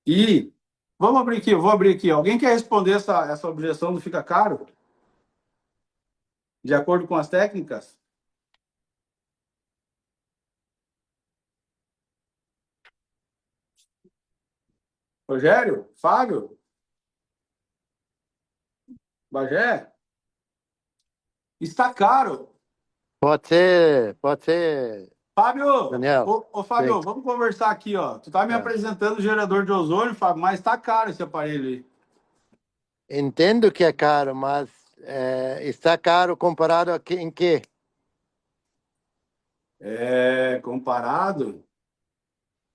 E vamos abrir aqui, eu vou abrir aqui. Alguém quer responder essa objeção do fica caro? De acordo com as técnicas? Rogério? Fábio? Bagé? Está caro. Pode ser, Fábio, Daniel. Fábio, Sim. vamos conversar aqui, ó. Tu tá me É. apresentando o gerador de ozônio, Fábio, mas está caro esse aparelho aí. Entendo que é caro, mas está caro comparado a em quê? Comparado?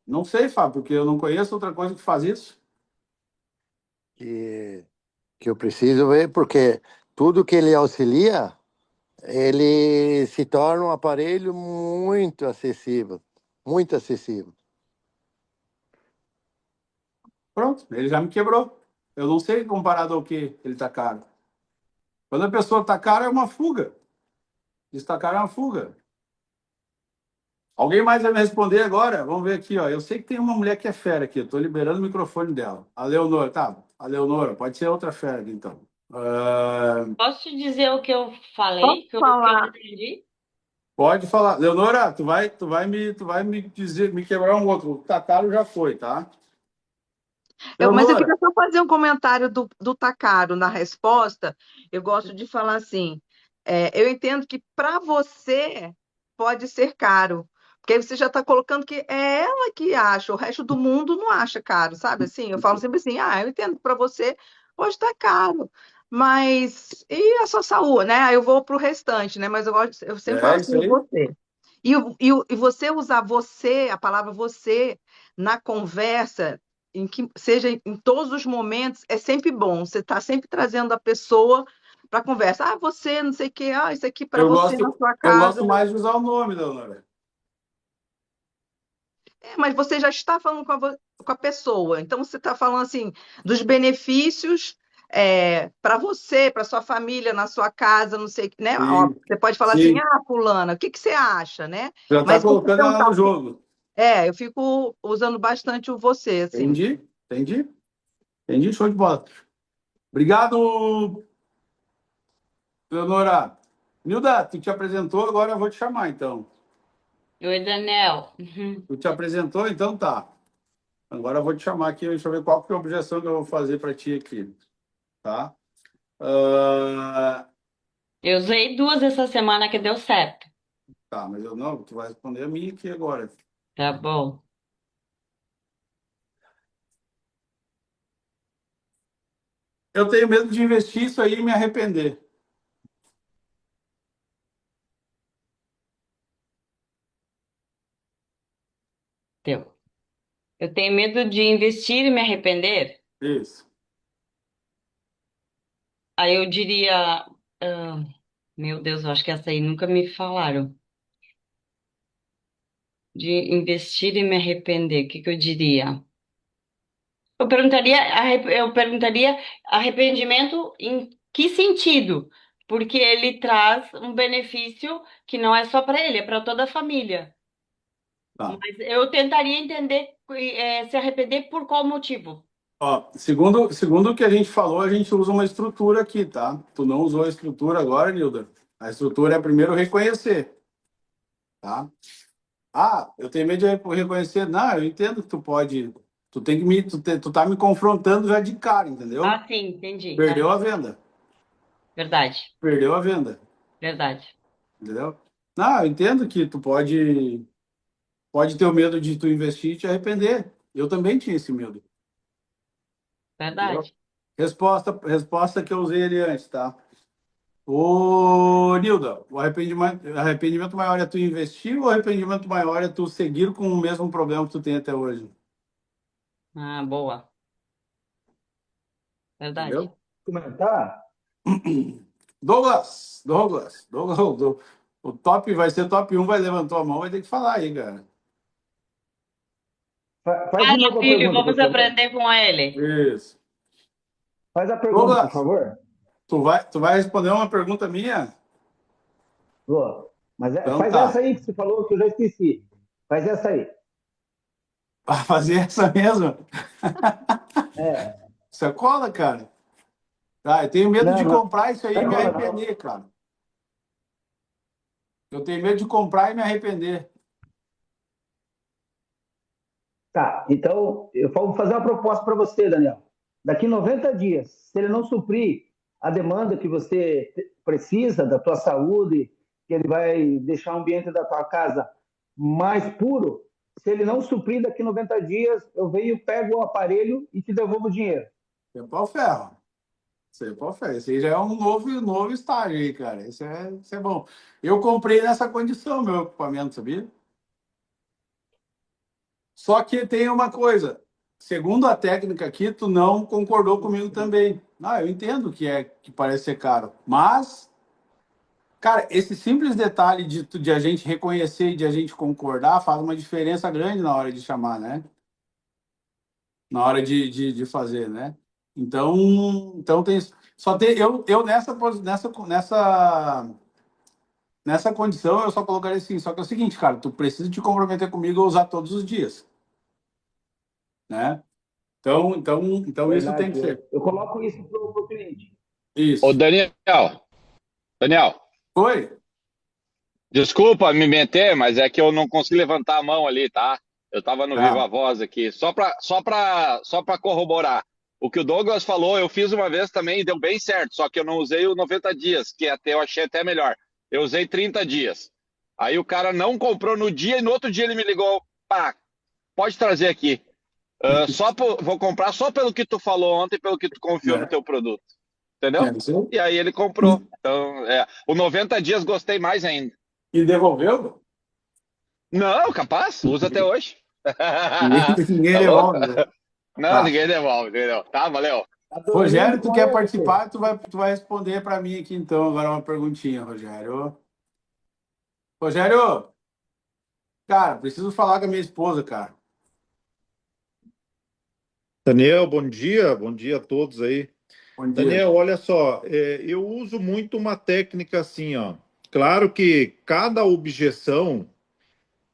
Não sei, Fábio, porque eu não conheço outra coisa que faz isso. Que, que eu preciso ver, porque tudo que ele auxilia, ele se torna um aparelho muito acessível. Muito acessível. Pronto, ele já me quebrou. Eu não sei comparado ao que ele tá caro. Quando a pessoa tá cara, é uma fuga. Está caro é uma fuga. Alguém mais vai me responder agora? Vamos ver aqui, ó. Eu sei que tem uma mulher que é fera aqui. Eu tô liberando o microfone dela. A Leonora, tá? A Leonora, pode ser outra fera aqui, então. Posso te dizer o que eu Posso falei, que eu falar? entendi? Pode falar. Leonora, tu vai me dizer, me quebrar um outro. O tá caro já foi, tá? Mas eu Leonora, queria só fazer um comentário do Takaro na resposta. Eu gosto de falar assim: eu entendo que para você pode ser caro, porque aí você já está colocando que é ela que acha, o resto do mundo não acha caro, sabe? Assim, eu falo sempre assim: eu entendo que para você pode estar caro, mas e a sua saúde, né? Aí eu vou para o restante, né? Mas eu sempre falo é assim: isso aí. você. E você usar você, a palavra você, na conversa em que seja em todos os momentos, é sempre bom. Você está sempre trazendo a pessoa para a conversa. Ah, você, não sei o quê, isso aqui para Eu você na gosto, sua eu casa. gosto mais de usar o nome, Leonora. Mas você já está falando com a pessoa. Então, você está falando assim dos benefícios para você, para sua família, na sua casa, não sei, né? Ó, Sim, você pode falar assim, sim. fulana, o que que você acha, né? Já está Mas se você colocando ela perguntar no o que... jogo. Eu fico usando bastante o você, assim. Entendi, entendi. Entendi, show de bola. Obrigado, Leonora. Nilda, tu te apresentou, agora eu vou te chamar, então. Oi, Daniel. Tu te apresentou, então tá. Agora eu vou te chamar aqui, deixa eu ver qual que é a objeção que eu vou fazer para ti aqui, tá? Ah, Eu usei duas essa semana que deu certo. tá, mas eu não, tu vai responder a mim aqui agora. Tá bom. Eu tenho medo de investir isso aí e me arrepender. Deu. Eu tenho medo de investir e me arrepender. Isso. Aí eu diria, ah, meu Deus, eu acho que essa aí nunca me falaram. De investir e me arrepender, o que que eu diria? Eu perguntaria arrependimento em que sentido? Porque ele traz um benefício que não é só para ele, é para toda a família. Tá. Mas eu tentaria entender, se arrepender por qual motivo. Ó, segundo o que a gente falou, a gente usa uma estrutura aqui, tá? Tu não usou a estrutura agora, Nilda. A estrutura é primeiro reconhecer, tá? Ah, eu tenho medo de reconhecer. Não, eu entendo que tu pode. Tu tem que tu tá me confrontando já de cara, entendeu? Ah, sim, entendi. Perdeu a venda. Verdade, Perdeu a venda, verdade, entendeu? Não, eu entendo que tu pode ter o medo de tu investir e te arrepender. Eu também tinha esse medo, entendeu? verdade. Resposta que eu usei ali antes, tá? Ô, Nilda, o arrependimento maior é tu investir ou o arrependimento maior é tu seguir com o mesmo problema que tu tem até hoje? Ah, boa. Verdade. Entendeu? Comentar? Douglas, o top vai ser top um, vai levantou a mão, vai ter que falar aí, cara. Faz de novo a Filho, pergunta, por vamos favor. aprender com ele. Isso. Faz a pergunta, por Douglas, favor. tu vai responder uma pergunta minha? Vou. Mas Então faz essa tá. aí que você falou que eu já esqueci. Faz essa aí. Vai fazer essa mesmo? É. Sacola, cara. Tá, eu tenho medo Não, de não. comprar isso aí e me Agora não. arrepender, cara. Eu tenho medo de comprar e me arrepender. Tá, então eu vou fazer uma proposta para você, Daniel. Daqui 90 dias, se ele não suprir a demanda que você precisa da tua saúde, que ele vai deixar o ambiente da tua casa mais puro, se ele não suprir daqui 90 dias, eu venho, pego o aparelho e te devolvo o dinheiro. Tempo ao ferro. Tempo ao ferro. Esse aí já é um novo estágio aí, cara. Isso é bom. Eu comprei nessa condição meu equipamento, sabia? Só que tem uma coisa. Segundo a técnica aqui, tu não concordou comigo também. Não, eu entendo que parece ser caro, mas cara, esse simples detalhe de a gente reconhecer e de a gente concordar faz uma diferença grande na hora de chamar, né? Na hora de fazer, né? Então tem só tem eu nessa condição eu só colocaria assim, só que é o seguinte, cara, tu precisa te comprometer comigo a usar todos os dias, né? Então isso tem Verdade. que ser Eu coloco isso para o cliente. Ô, isso. Daniel, Oi? desculpa me meter, mas é que eu não consegui levantar a mão ali, tá? Eu tava no Tá. Viva Voz aqui, só pra corroborar. O que o Douglas falou, eu fiz uma vez também e deu bem certo, só que eu não usei o 90 dias, que até eu achei até melhor. Eu usei 30 dias. Aí o cara não comprou no dia e no outro dia ele me ligou, pá, pode trazer aqui. Vou comprar só pelo que tu falou ontem, pelo que tu confiou no É. teu produto. Entendeu? Isso. E aí ele comprou. Então, o 90 dias gostei mais ainda. E devolveu? Não, capaz, usa até hoje. Ninguém Tá louco? devolve, né? Não, Tá. ninguém devolve, entendeu? Tá, valeu. Tá dormindo Rogério, tu com quer ele, participar? Tu vai responder para mim aqui então. Agora uma perguntinha, Rogério. Rogério, cara, preciso falar com a minha esposa, cara. Daniel, bom dia a todos aí. Bom dia. Daniel, olha só, eu uso muito uma técnica assim, ó. Claro que cada objeção,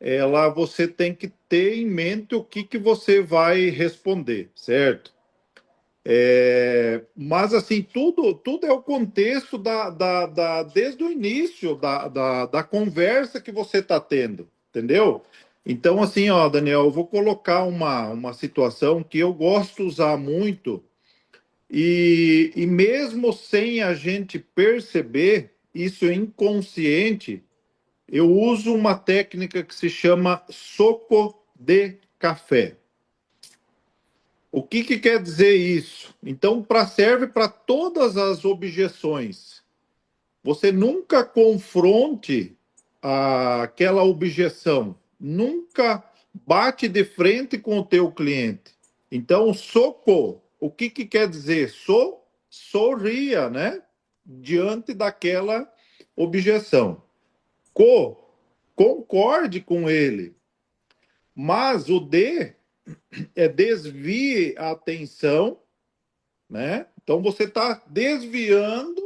ela você tem que ter em mente o que você vai responder, certo? Mas assim, tudo é o contexto desde o início da conversa que você está tendo, entendeu? Então, assim, ó, Daniel, eu vou colocar uma situação que eu gosto de usar muito. E mesmo sem a gente perceber, isso é inconsciente, eu uso uma técnica que se chama soco de café. O que quer dizer isso? Então, serve para todas as objeções. Você nunca confronte aquela objeção, nunca bate de frente com o teu cliente. Então, soco, o que quer dizer? Sorria, né? Diante daquela objeção. Concorde com ele. Mas o D desvie a atenção, né? Então você está desviando,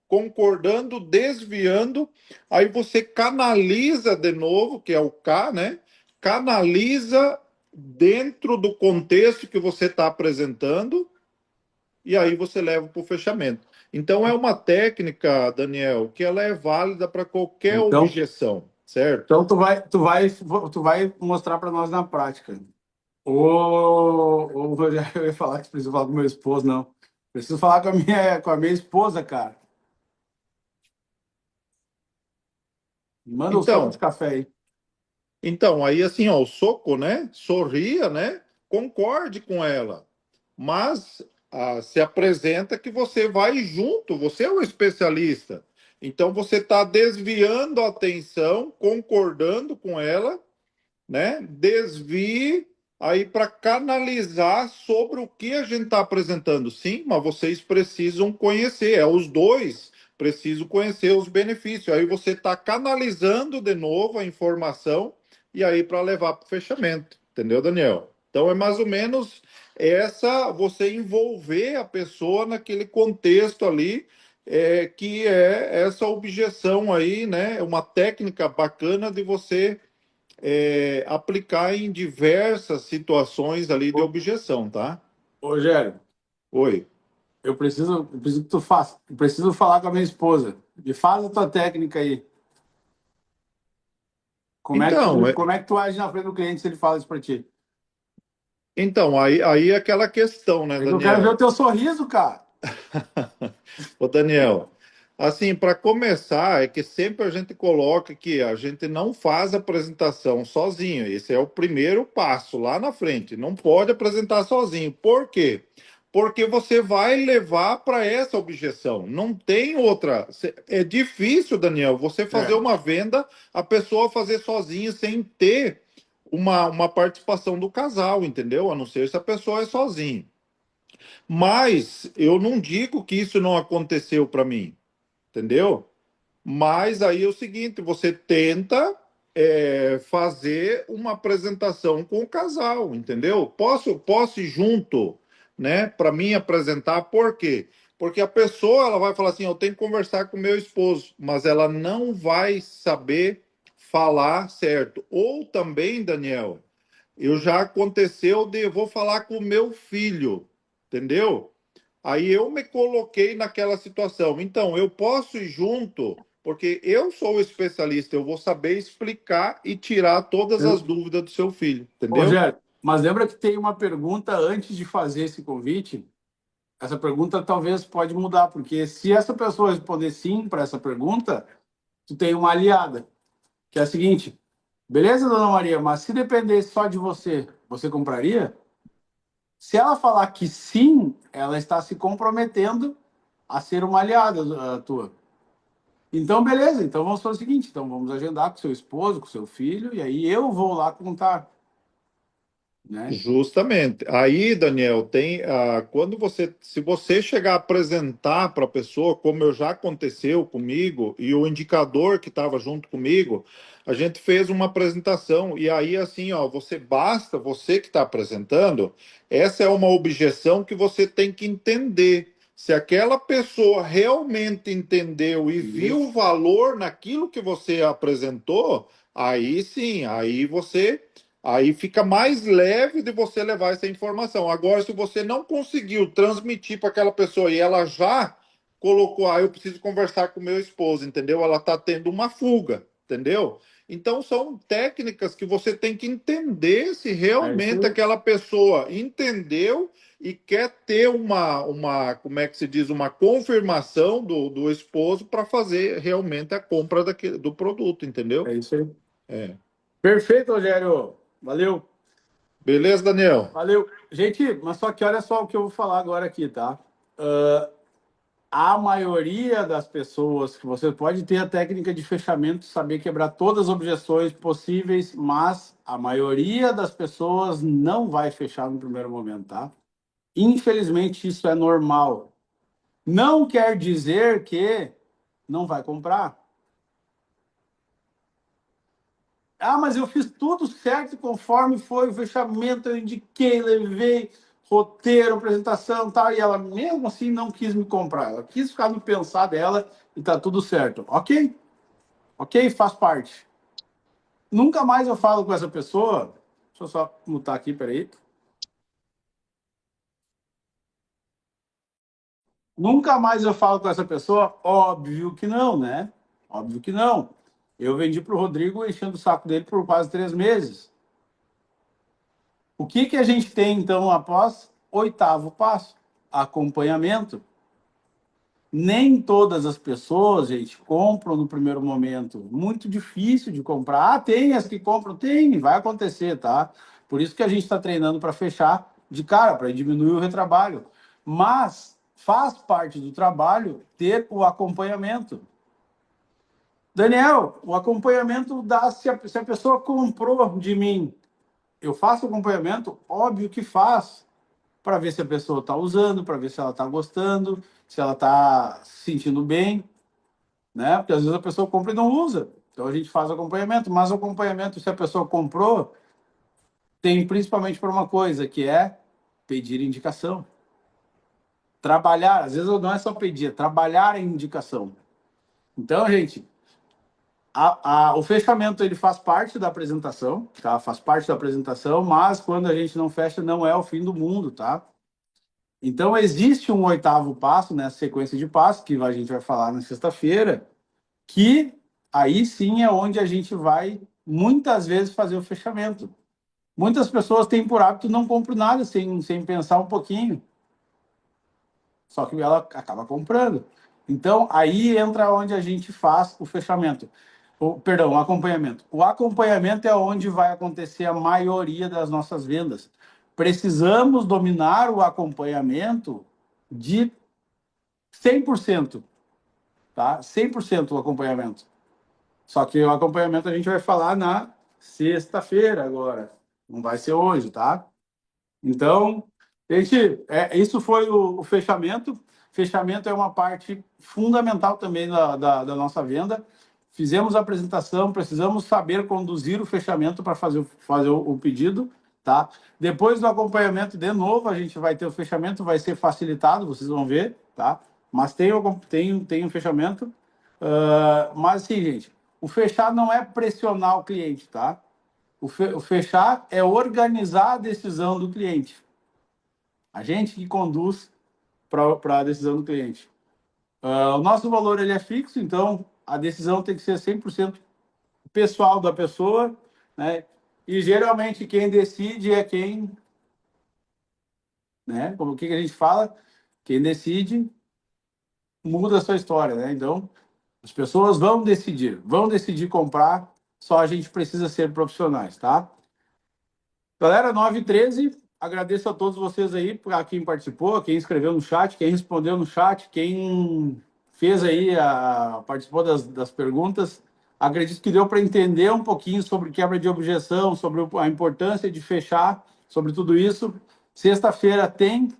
concordando, desviando, aí você canaliza de novo, que é o K, né? Canaliza dentro do contexto que você está apresentando, e aí você leva para o fechamento. Então é uma técnica, Daniel, que ela é válida para qualquer Então, objeção, certo? então tu vai mostrar para nós na prática. Ô, Rogério, eu ia falar que preciso falar com meu esposo, não. Preciso falar com a minha esposa, cara. Manda um soco de Então, café aí. aí assim, ó, o soco, né? Sorria, né? Concorde com ela. Mas se apresenta que você vai junto, você é o especialista. Então você está desviando a atenção, concordando com ela, né? Desvie aí para canalizar sobre o que a gente está apresentando. Sim, mas vocês precisam conhecer, os dois precisam conhecer os benefícios. Aí você está canalizando de novo a informação e aí para levar para o fechamento. Entendeu, Daniel? Então é mais ou menos você envolver a pessoa naquele contexto ali, que é essa objeção aí, né? Uma técnica bacana de você aplicar em diversas situações ali de Ô, objeção, tá? Rogério, Oi. eu preciso que tu faça. Eu preciso falar com a minha esposa. Me faz a tua técnica aí. Como é que Então, tu, como é que tu age na frente do cliente se ele fala isso para ti? aí é aquela questão, né, É que eu quero ver o Daniel? teu sorriso, cara. Ô, Daniel, assim, para começar, é que sempre a gente coloca que a gente não faz apresentação sozinho. Esse é o primeiro passo lá na frente. Não pode apresentar sozinho. Por quê? Porque você vai levar para essa objeção. Não tem outra. É difícil, Daniel, você fazer É. uma venda, a pessoa fazer sozinha sem ter uma participação do casal, entendeu? A não ser se a pessoa é sozinha. Mas eu não digo que isso não aconteceu para mim, entendeu? Mas aí é o seguinte, você tenta fazer uma apresentação com o casal, entendeu? Posso ir junto, né? Para mim apresentar, por quê? Porque a pessoa ela vai falar assim, eu tenho que conversar com meu esposo, mas ela não vai saber falar certo. Ou também, Daniel, eu já aconteceu de eu vou falar com o meu filho, entendeu? Aí eu me coloquei naquela situação. Então, eu posso ir junto, porque eu sou o especialista, eu vou saber explicar e tirar todas as dúvidas do seu filho, entendeu? Rogério, mas lembra que tem uma pergunta antes de fazer esse convite? Essa pergunta talvez pode mudar, porque se essa pessoa responder sim para essa pergunta, tu tem uma aliada, que é a seguinte: beleza, dona Maria, mas se dependesse só de você, você compraria? Se ela falar que sim, ela está se comprometendo a ser uma aliada tua. Então, beleza, então vamos fazer o seguinte: então vamos agendar com seu esposo, com seu filho, e aí eu vou lá contar, né? Justamente. Aí, Daniel, quando se você chegar a apresentar para a pessoa, como eu já aconteceu comigo, e o indicador que estava junto comigo, a gente fez uma apresentação, e aí, assim, ó, você que está apresentando, essa é uma objeção que você tem que entender. Se aquela pessoa realmente entendeu e viu o valor naquilo que você apresentou, aí sim, aí fica mais leve de você levar essa informação. Agora, se você não conseguiu transmitir para aquela pessoa e ela já colocou, eu preciso conversar com meu esposo, entendeu? Ela está tendo uma fuga, entendeu? Então, são técnicas que você tem que entender se É isso realmente aí. aquela pessoa entendeu e quer ter como é que se diz, uma confirmação do esposo para fazer realmente a compra do produto, É entendeu? isso aí. É. Perfeito, Rogério. Valeu. Beleza, Daniel? Valeu. Gente, mas só que olha só o que eu vou falar agora aqui, tá? A maioria das pessoas, que você pode ter a técnica de fechamento, saber quebrar todas as objeções possíveis, mas a maioria das pessoas não vai fechar no primeiro momento, tá? Infelizmente, isso é normal. Não quer dizer que não vai comprar. Ah, mas eu fiz tudo certo conforme foi o fechamento, eu indiquei, levei roteiro, apresentação e tal, e ela mesmo assim não quis me comprar. Ela quis ficar no pensar dela e tá tudo certo. Ok? Ok? Faz parte. Nunca mais eu falo com essa pessoa. Deixa eu só mutar aqui, peraí. Nunca mais eu falo com essa pessoa? Óbvio que não, né? Óbvio que não. Eu vendi para o Rodrigo enchendo o saco dele por quase 3 meses. O que a gente tem, então, após oitavo passo? Acompanhamento. Nem todas as pessoas, gente, compram no primeiro momento. Muito difícil de comprar. Ah, tem as que compram? Tem, vai acontecer, tá? Por isso que a gente está treinando para fechar de cara, para diminuir o retrabalho. Mas faz parte do trabalho ter o acompanhamento. Daniel, o acompanhamento dá se a pessoa comprou de mim. eu faço acompanhamento, óbvio que faz, para ver se a pessoa está usando, para ver se ela está gostando, se ela está se sentindo bem, né? Porque às vezes a pessoa compra e não usa. Então a gente faz acompanhamento, mas o acompanhamento, se a pessoa comprou, tem principalmente por uma coisa, que é pedir indicação. Trabalhar, às vezes não é só pedir, é trabalhar em indicação. Então, gente, o fechamento ele faz parte da apresentação, tá? Faz parte da apresentação, mas quando a gente não fecha, não é o fim do mundo, tá? Então, existe um 8º passo nessa sequência de passos, que a gente vai falar na sexta-feira, que aí sim é onde a gente vai, muitas vezes, fazer o fechamento. Muitas pessoas têm por hábito não comprar nada sem pensar um pouquinho. Só que ela acaba comprando. Então, aí entra onde a gente faz o fechamento. O acompanhamento. O acompanhamento é onde vai acontecer a maioria das nossas vendas. Precisamos dominar o acompanhamento de 100%, tá? 100% o acompanhamento. Só que o acompanhamento a gente vai falar na sexta-feira agora. Não vai ser hoje, tá? Então, gente, isso foi o fechamento. Fechamento é uma parte fundamental também da nossa venda. Fizemos a apresentação, precisamos saber conduzir o fechamento para fazer o pedido, tá? Depois do acompanhamento, de novo, a gente vai ter o fechamento, vai ser facilitado, vocês vão ver, tá? Mas tem um fechamento. Mas, assim, gente, o fechar não é pressionar o cliente, tá? O fechar é organizar a decisão do cliente. A gente que conduz para a decisão do cliente. O nosso valor ele é fixo, então a decisão tem que ser 100% pessoal da pessoa, né? E geralmente quem decide é quem, né? Como que a gente fala? Quem decide muda a sua história, né? Então, as pessoas vão decidir comprar, só a gente precisa ser profissionais, tá? Galera, 9h13, agradeço a todos vocês aí, a quem participou, quem escreveu no chat, quem respondeu no chat, quem fez aí, participou das perguntas. Acredito que deu para entender um pouquinho sobre quebra de objeção, sobre a importância de fechar, sobre tudo isso. Sexta-feira tem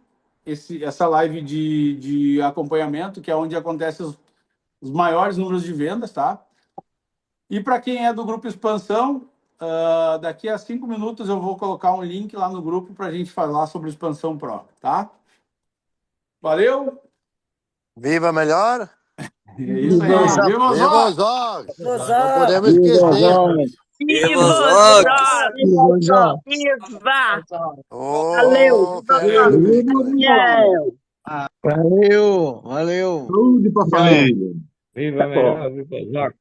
essa live de acompanhamento, que é onde acontecem os maiores números de vendas, tá? E para quem é do grupo Expansão, daqui a 5 minutos eu vou colocar um link lá no grupo para a gente falar sobre Expansão Pro, tá? Valeu! Viva melhor! É isso aí! Viva os Viva os Zócalo! Zócalo! Não podemos esquecer. Viva os Zócalo! Viva! Ô, Valeu! Daniel! Valeu, valeu. Saúde pra família. Viva melhor, viva os Zócalo.